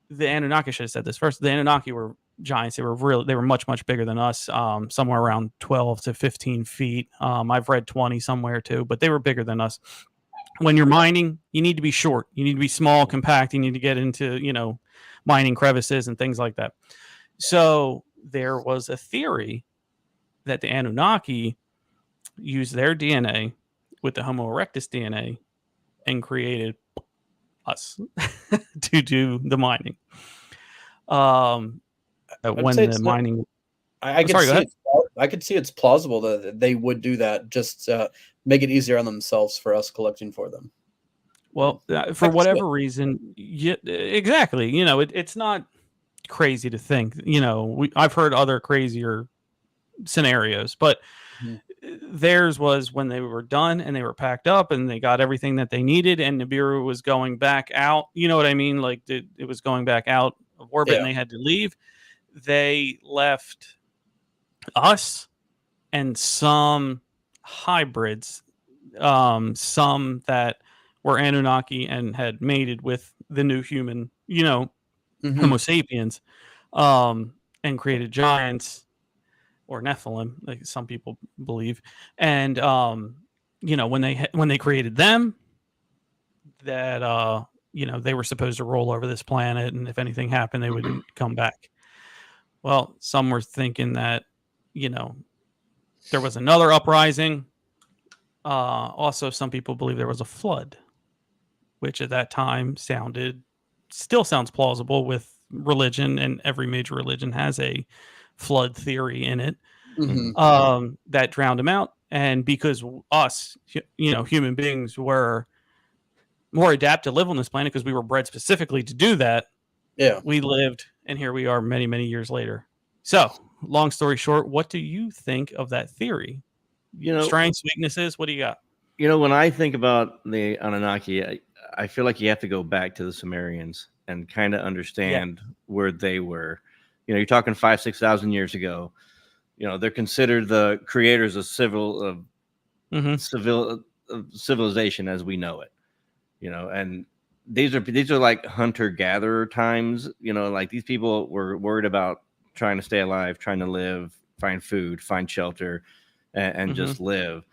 S2: The Anunnaki should have said this first. The Anunnaki were giants. They were much, much bigger than us, somewhere around 12 to 15 feet. I've read 20 somewhere too, but they were bigger than us. When you're mining, you need to be short. You need to be small, compact. You need to get into, mining crevices and things like that. So there was a theory that the Anunnaki used their DNA with the Homo erectus DNA and created us to do the mining. When the mining,
S4: I could see it's plausible that they would do that, just make it easier on themselves for us collecting for them.
S2: Well, for whatever reason, exactly. It's not crazy to think. I've heard other crazier scenarios, but theirs was when they were done and they were packed up and they got everything that they needed, and Nibiru was going back out. You know what I mean? Like it was going back out of orbit, and they had to leave. They left us and some hybrids, some that were Anunnaki and had mated with the new human, Homo sapiens, and created giants or Nephilim, like some people believe. And when they created them, that they were supposed to roll over this planet, and if anything happened, they would come back. Well, some were thinking that there was another uprising. Also, some people believe there was a flood, which at that time still sounds plausible with religion, and every major religion has a flood theory in it. That drowned them out. And because us, human beings were more adapted to live on this planet because we were bred specifically to do that.
S4: Yeah.
S2: We lived, and here we are many, many years later. So, long story short, what do you think of that theory? Strengths, weaknesses, what do you got?
S3: When I think about the Anunnaki, I feel like you have to go back to the Sumerians and kind of understand where they were. You're talking 5,000-6,000 years ago. They're considered the creators of civilization as we know it. And these are like hunter-gatherer times. Like these people were worried about trying to stay alive, trying to live, find food, find shelter, and just live.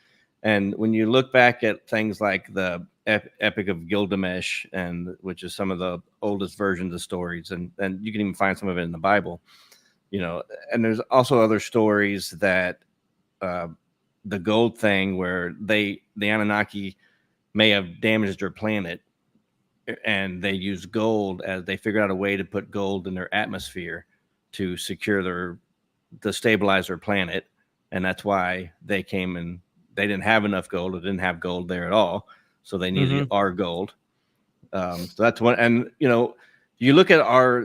S3: And when you look back at things like the Epic of Gilgamesh, which is some of the oldest versions of stories, and you can even find some of it in the Bible, and there's also other stories that the gold thing where the Anunnaki may have damaged their planet, and they used gold as they figured out a way to put gold in their atmosphere to secure to stabilize their planet. And that's why they came and they didn't have enough gold. It didn't have gold there at all. So they needed our gold. So that's one. And, you look at our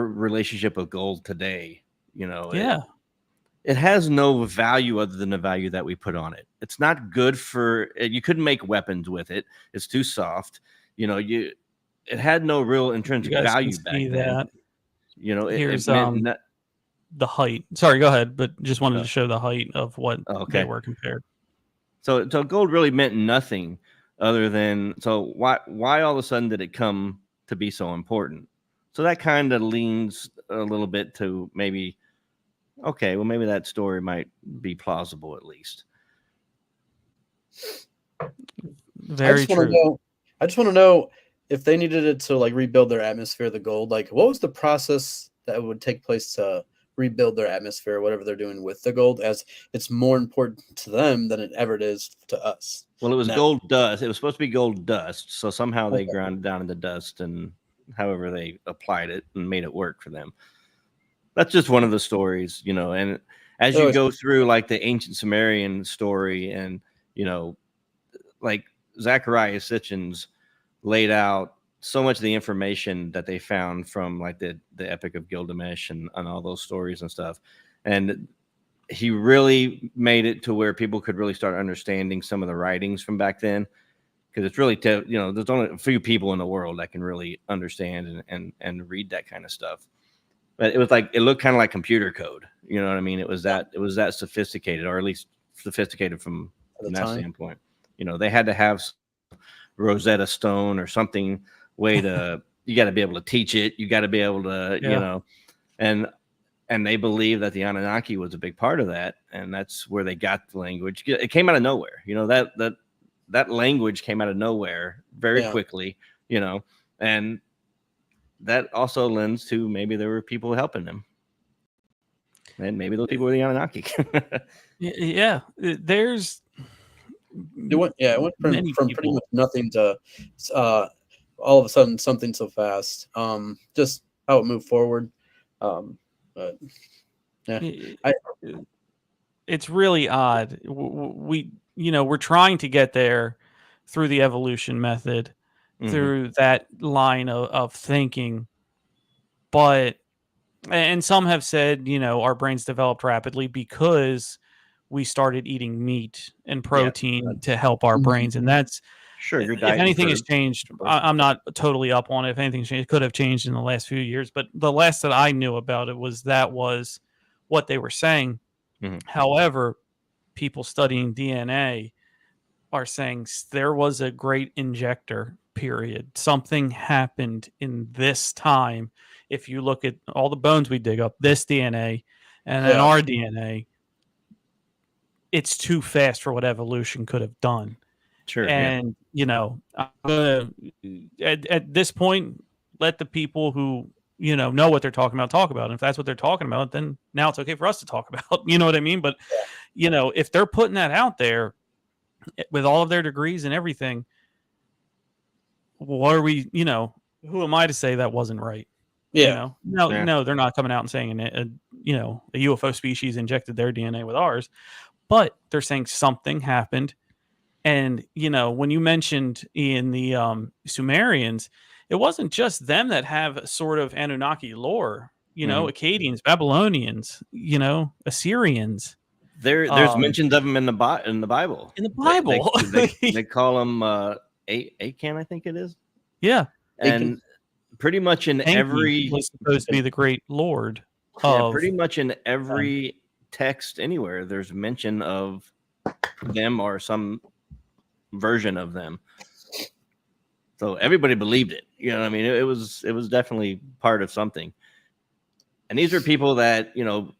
S3: relationship with gold today, it has no value other than the value that we put on it. It's not good you couldn't make weapons with it. It's too soft. It had no real intrinsic value back then.
S2: Here's the height. Sorry, go ahead. But just wanted to show the height of what they were compared.
S3: So gold really meant nothing other than, so why all of a sudden did it come to be so important? So that kind of leans a little bit to maybe okay, well, maybe that story might be plausible at least.
S2: Very true.
S4: I just want to know if they needed it to like rebuild their atmosphere, the gold. Like, what was the process that would take place to rebuild their atmosphere, whatever they're doing with the gold, as it's more important to them than it ever is to us?
S3: Well, it was
S4: now.
S3: gold dust. It was supposed to be gold dust. So somehow they
S4: Okay.
S3: ground it down into dust, and however they applied it and made it work for them. That's just one of the stories, you know. And as you go through like the ancient Sumerian story, and you know, like Zechariah Sitchin's laid out so much of the information that they found from like the Epic of Gilgamesh and all those stories and stuff. And he really made it to where people could really start understanding some of the writings from back then, because it's really you know, there's only a few people in the world that can really understand and read that kind of stuff. But it was like, it looked kind of like computer code, you know what I mean? It was that sophisticated, or at least sophisticated from that standpoint. You know, they had to have Rosetta Stone or something way to you got to be able to teach it, you got to be able to you know, and they believe that the Anunnaki was a big part of that, and that's where they got the language. It came out of nowhere, you know, that language came out of nowhere very quickly, you know, and that also lends to maybe there were people helping them, and maybe those people were the Anunnaki.
S2: Yeah, there's
S4: it went from pretty much nothing to all of a sudden something so fast. Just how it moved forward. But yeah,
S2: it's really odd. We, you know, we're trying to get there through the evolution method, through that line of thinking, and some have said, you know, our brains developed rapidly because we started eating meat and protein to help our brains, and that's
S3: sure.
S2: If anything has changed, I'm not totally up on it. If anything's changed, it could have changed in the last few years, but the last that I knew about it was what they were saying. However, people studying DNA are saying there was a great injector period. Something happened in this time. If you look at all the bones we dig up, this DNA and then our DNA, it's too fast for what evolution could have done.
S3: Sure.
S2: And you know, I'm gonna at this point let the people who, you know what they're talking about talk about it. And if that's what they're talking about, then now it's okay for us to talk about. You know what I mean? But you know, if they're putting that out there with all of their degrees and everything, what are we? You know, who am I to say that wasn't right?
S4: Yeah.
S2: You know? No, they're not coming out and saying a UFO species injected their DNA with ours, but they're saying something happened. And, you know, when you mentioned in the Sumerians, it wasn't just them that have sort of Anunnaki lore, you know, Akkadians, Babylonians, you know, Assyrians.
S3: There's mentions of them in the Bible.
S2: In the Bible.
S3: They call them Akan, I think it is.
S2: Yeah.
S3: And pretty much in every...
S2: was supposed to be the great lord.
S3: Pretty much in every text anywhere, there's mention of them or some version of them, so everybody believed it. You know what I mean? It was definitely part of something. And these are people that, you know,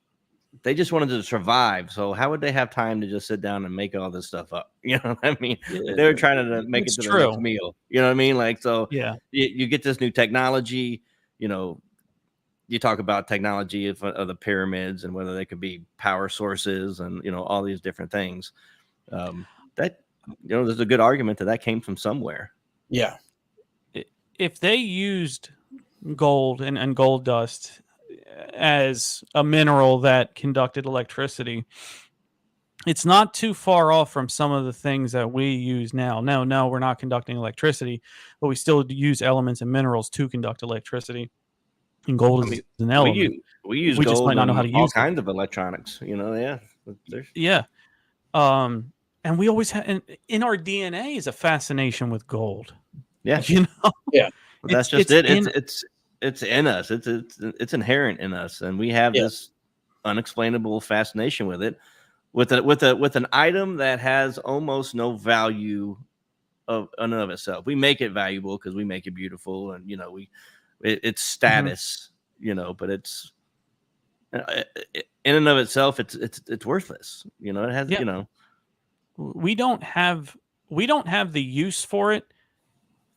S3: they just wanted to survive, so how would they have time to just sit down and make all this stuff up? You know what I mean? They were trying to make it to the next meal. You know what I mean? Like, so you get this new technology, you know, you talk about technology of the pyramids and whether they could be power sources and, you know, all these different things. That, you know, there's a good argument that came from somewhere.
S4: Yeah.
S2: If they used gold and gold dust as a mineral that conducted electricity, it's not too far off from some of the things that we use now. No, we're not conducting electricity, but we still use elements and minerals to conduct electricity. And gold is an element.
S3: We use
S2: we
S3: gold
S2: just might not know how to use
S3: all kinds of electronics. You know,
S2: and we always have in our DNA is a fascination with gold.
S3: Yeah,
S2: you know.
S3: Yeah, but that's just it. It's in us. It's inherent in us, and we have this unexplainable fascination with it. With an item that has almost no value in and of itself. We make it valuable because we make it beautiful, and you know, it's status. You know, but it's in and of itself, it's worthless. You know, it has, you know,
S2: we don't have the use for it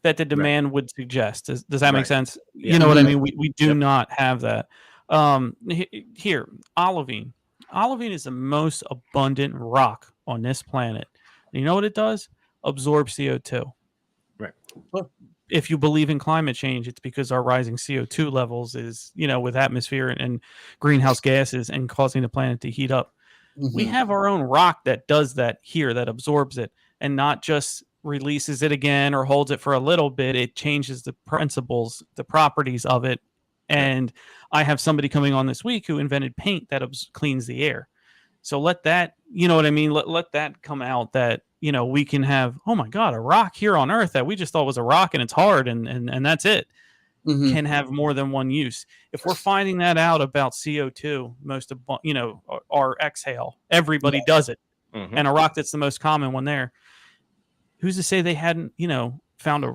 S2: that the demand would suggest. Does that make sense?
S3: Yeah.
S2: You know what I mean? We do not have that. Here, olivine. Olivine is the most abundant rock on this planet. You know what it does? Absorb CO2.
S3: Right.
S2: If you believe in climate change, it's because our rising CO2 levels is, you know, with atmosphere and greenhouse gases and causing the planet to heat up. Mm-hmm. We have our own rock that does that here, that absorbs it and not just releases it again or holds it for a little bit. It changes the principles, the properties of it. And I have somebody coming on this week who invented paint that cleans the air. So let that, you know what I mean? Let that come out, that, you know, we can have, oh my God, a rock here on Earth that we just thought was a rock and it's hard and that's it. Mm-hmm. Can have more than one use. If we're finding that out about CO2, most of, you know, our exhale, everybody does it. Mm-hmm. And a rock that's the most common one there. Who's to say they hadn't, you know, found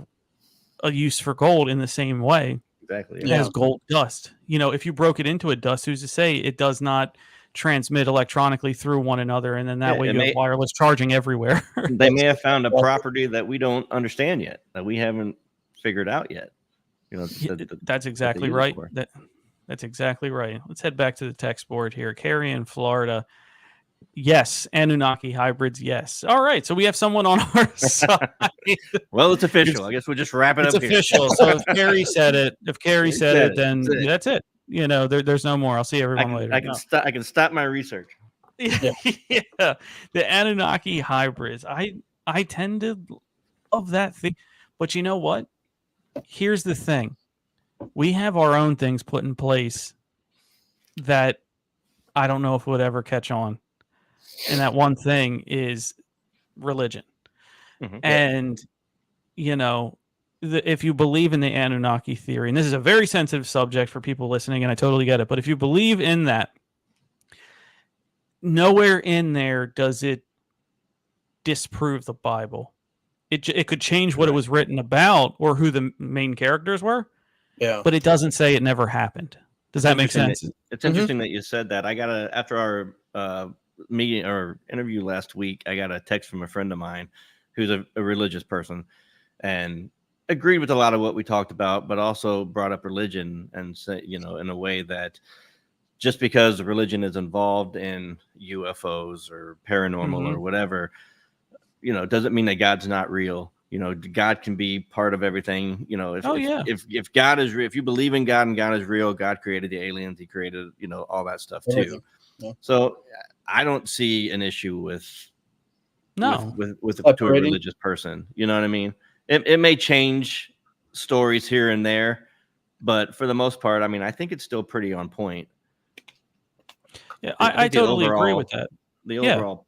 S2: a use for gold in the same way?
S3: Exactly.
S2: As gold dust. You know, if you broke it into a dust, who's to say it does not transmit electronically through one another, and then that way you have wireless charging everywhere.
S3: They may have found a property that we don't understand yet, that we haven't figured out yet. You know,
S2: that's exactly right. That's exactly right. Let's head back to the text board here. Carrie in Florida. Yes. Anunnaki hybrids. Yes. All right. So we have someone on our side.
S3: Well, it's official. I guess we'll just wrap it up.
S2: It's official. So if Carrie said it, then that's it. You know, there's no more. I'll see everyone later.
S3: I can stop my research.
S2: Yeah. The Anunnaki hybrids. I tend to love that thing. But you know what? Here's the thing. We have our own things put in place that I don't know if would ever catch on. And that one thing is religion. Mm-hmm. And, you know, if you believe in the Anunnaki theory, and this is a very sensitive subject for people listening, and I totally get it, but if you believe in that, nowhere in there does it disprove the Bible. It could change what it was written about or who the main characters were, but it doesn't say it never happened. Does that make sense?
S3: It's interesting that you said that. I got after our meeting or interview last week, I got a text from a friend of mine who's a religious person and agreed with a lot of what we talked about, but also brought up religion and said, you know, in a way that just because religion is involved in UFOs or paranormal or whatever, you know, doesn't mean that God's not real. You know, God can be part of everything. You know, if God is real, if you believe in God and God is real, God created the aliens, he created, you know, all that stuff too. Yeah. So I don't see an issue with a religious person. You know what I mean? It may change stories here and there, but for the most part, I mean, I think it's still pretty on point.
S2: Yeah, I totally agree with that.
S3: The overall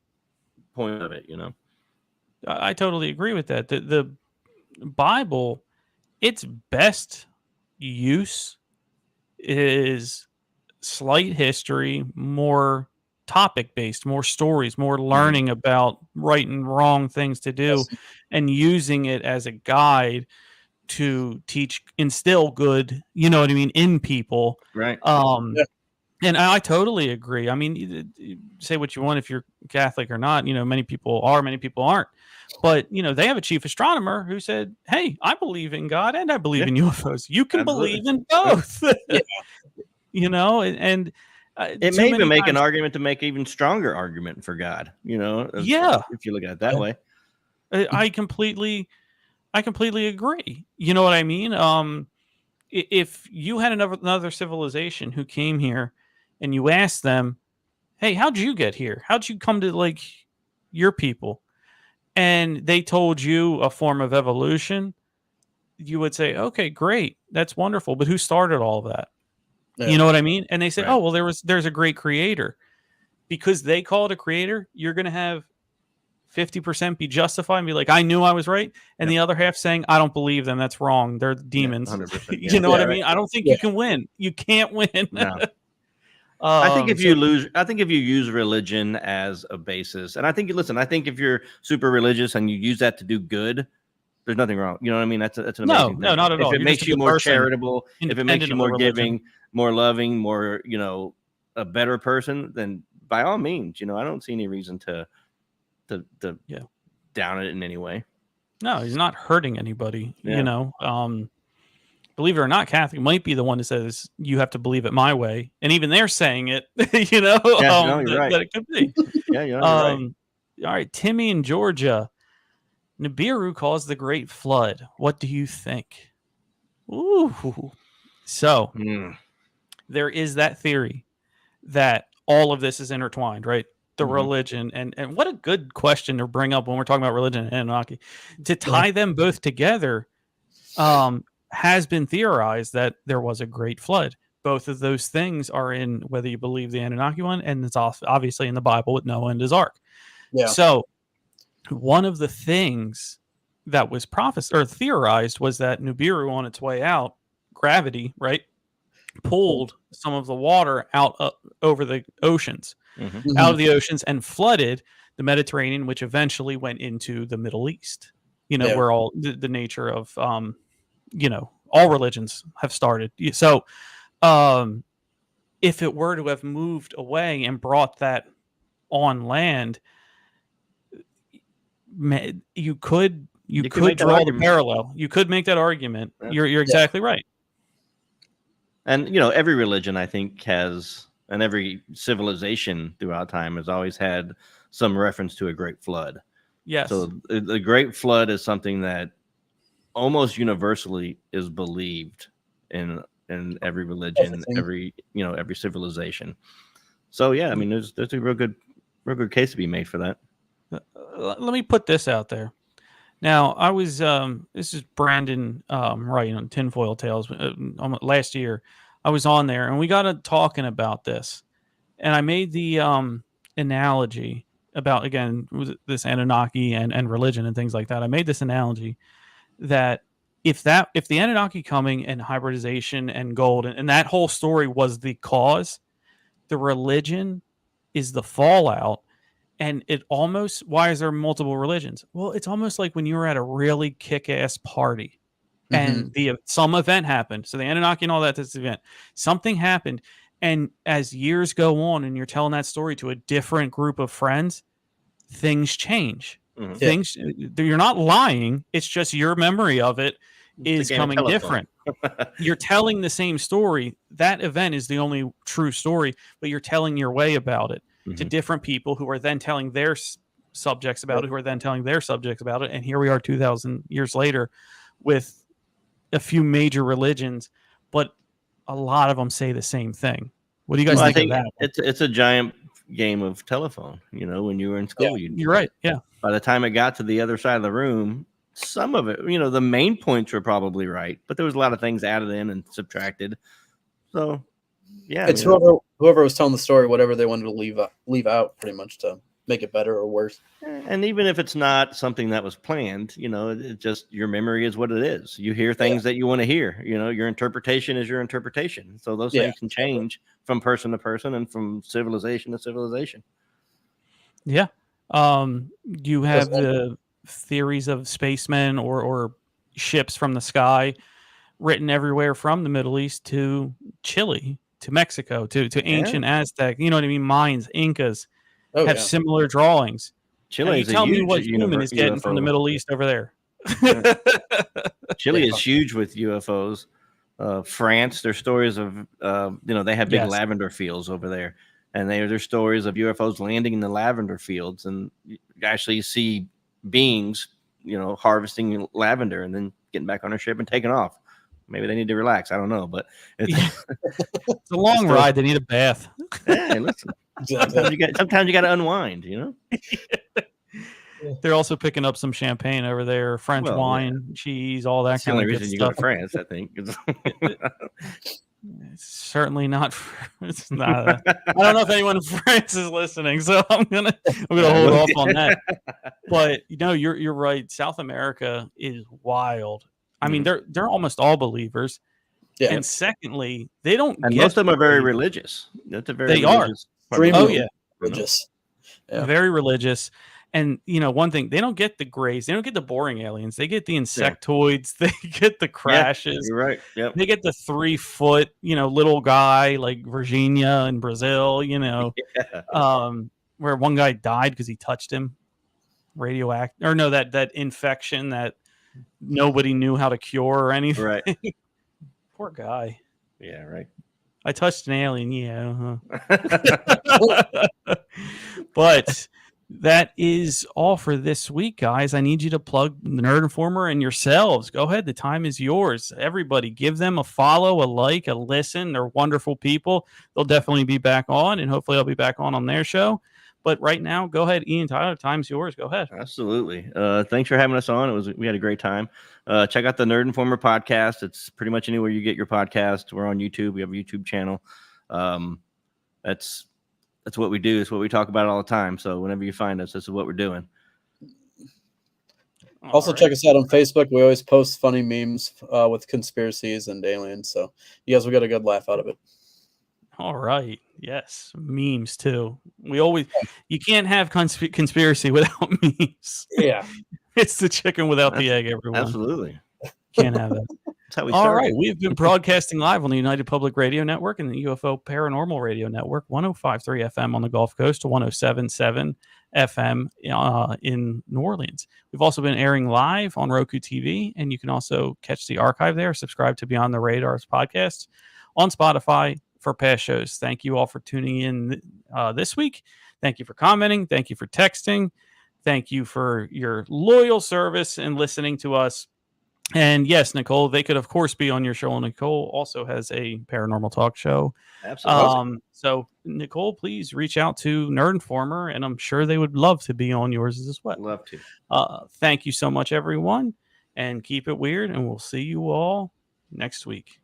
S3: point of it, you know.
S2: I totally agree with that. The Bible, its best use is slight history, more topic-based, more stories, more learning about right and wrong things to do, and using it as a guide to instill good, you know what I mean, in people.
S3: Right.
S2: And I totally agree. I mean, say what you want if you're Catholic or not. You know, many people are, many people aren't. But, you know, they have a chief astronomer who said, hey, I believe in God and I believe in UFOs. You can believe in both. You know, and
S3: it may even make an argument to make even stronger argument for God, you know, if you look at it that way.
S2: I completely agree. You know what I mean? If you had another civilization who came here and you asked them, hey, how'd you get here? How'd you come to like your people? And they told you a form of evolution, you would say, okay, great. That's wonderful. But who started all of that? Yeah. You know what I mean? And they say, oh, well, there's a great creator. Because they call it a creator, you're going to have 50% be justified and be like, I knew I was right. And the other half saying, I don't believe them. That's wrong. They're demons. 100%, you know what I mean? I don't think you can win. You can't win.
S3: No. I think if you use religion as a basis, and I think if you're super religious and you use that to do good, there's nothing wrong. You know what I mean? That's an amazing thing.
S2: No, not at all.
S3: If it makes you more charitable, if it makes you more giving, more loving, more, you know, a better person, then by all means, I don't see any reason to down it in any way.
S2: No, he's not hurting anybody. Believe it or not, Catholic might be the one that says you have to believe it my way, and even they're saying it.
S3: You're right.
S2: That it could be.
S3: You're right.
S2: All right, Timmy in Georgia. Nibiru caused the Great Flood. What do you think? Ooh. So there is that theory that all of this is intertwined, right? The religion and what a good question to bring up when we're talking about religion and Anunnaki. To tie them both together has been theorized that there was a Great Flood. Both of those things are in whether you believe the Anunnaki one, and it's obviously in the Bible with Noah and his ark. Yeah. So one of the things that was prophesied or theorized was that Nibiru on its way out, gravity, right, pulled some of the water out over the oceans, out of the oceans, and flooded the Mediterranean, which eventually went into the Middle East. Where all the nature of all religions have started. So if it were to have moved away and brought that on land, you could draw the parallel. You could make that argument. You're exactly right.
S3: And every religion, I think, has, and every civilization throughout time has always had some reference to a great flood.
S2: Yes.
S3: So the great flood is something that almost universally is believed in every religion, every civilization. So yeah, I mean, there's a real good case to be made for that.
S2: Let me put this out there. Now, I was this is Brandon Wright on Tinfoil Tales last year. I was on there and we got to talking about this, and I made the analogy about, again, this Anunnaki and religion and things like that. I made this analogy that if the Anunnaki coming and hybridization and gold and that whole story was the cause, the religion is the fallout. And it almost, why is there multiple religions? Well, it's almost like when you were at a really kick-ass party and some event happened. So the Anunnaki and all that, this event, something happened. And as years go on and you're telling that story to a different group of friends, things change. Things, you're not lying. It's just your memory of it is coming different. You're telling the same story. That event is the only true story, but you're telling your way about it to different people who are then telling their subjects about it, who are then telling their subjects about it. And here we are 2,000 years later with a few major religions, but a lot of them say the same thing. What do you guys think of that?
S3: It's a giant game of telephone. When you were in school,
S2: you're right. Yeah.
S3: By the time it got to the other side of the room, some of it, the main points were probably right, but there was a lot of things added in and subtracted. So, yeah,
S4: it's whoever was telling the story, whatever they wanted to leave out, pretty much to make it better or worse.
S3: And even if it's not something that was planned, it just, your memory is what it is. You hear things that you want to hear. Your interpretation is your interpretation. So those things can change from person to person and from civilization to civilization.
S2: Yeah. You have the theories of spacemen or ships from the sky written everywhere from the Middle East to Chile, to Mexico, to ancient Aztec, you know what I mean? Mayans, Incas have similar drawings.
S3: Chile is
S2: tell me what human is getting from the Middle East over there.
S3: Chile is huge with UFOs. France, there's stories of they have big lavender fields over there, and there's stories of UFOs landing in the lavender fields, and you actually see beings harvesting lavender and then getting back on their ship and taking off. Maybe they need to relax. I don't know, but
S2: it's a long ride. They need a bath.
S3: Hey, listen. Sometimes you got to unwind.
S2: They're also picking up some champagne over there, French wine, cheese, all that
S3: That's
S2: kind of
S3: good stuff. The only reason you go to France, I think.
S2: It's certainly not. It's not. I don't know if anyone in France is listening, so I'm gonna hold off on that. But you're right. South America is wild. I mean, they're almost all believers. Yeah. And secondly, they don't.
S3: And most of them are very religious. That's a very.
S2: They religious
S3: are.
S2: Oh yeah,
S4: religious.
S2: Yeah. Very religious. And one thing, they don't get the grays, they don't get the boring aliens. They get the insectoids, they get the crashes.
S3: You're right. Yep.
S2: They get the 3-foot, little guy like Virginia in Brazil, where one guy died because he touched him. Radioactive, or no, that infection that nobody knew how to cure or anything.
S3: Right.
S2: Poor guy.
S3: Yeah, right.
S2: I touched an alien, yeah. But that is all for this week, guys. I need you to plug the Nerd Informer and yourselves. Go ahead. The time is yours. Everybody, give them a follow, a like, a listen. They're wonderful people. They'll definitely be back on, and hopefully I'll be back on their show. But right now, go ahead, Ian Tyler. Time's yours. Go ahead.
S3: Absolutely. Thanks for having us on. We had a great time. Check out the Nerd Informer podcast. It's pretty much anywhere you get your podcast. We're on YouTube. We have a YouTube channel. That's what we do. It's what we talk about all the time. So whenever you find us, this is what we're doing.
S4: Also, check us out on Facebook. We always post funny memes with conspiracies and aliens. So you guys will get a good laugh out of it.
S2: All right. Yes. Memes too. You can't have conspiracy without memes.
S4: Yeah.
S2: It's the chicken without the egg, everyone.
S3: Absolutely.
S2: Can't have it.
S3: That's how we
S2: All
S3: started.
S2: right. We've been broadcasting live on the United Public Radio Network and the UFO Paranormal Radio Network, 105.3 FM on the Gulf Coast to 107.7 FM in New Orleans. We've also been airing live on Roku TV, and you can also catch the archive there. Subscribe to Beyond the Radar's podcast on Spotify for past shows. Thank you all for tuning in this week. Thank you for commenting. Thank you for texting. Thank you for your loyal service and listening to us. And yes, Nicole, they could, of course, be on your show. Nicole also has a paranormal talk show.
S3: Absolutely.
S2: So, Nicole, please reach out to Nerd Informer, and I'm sure they would love to be on yours as well.
S3: Love to.
S2: Thank you so much, everyone, and keep it weird, and we'll see you all next week.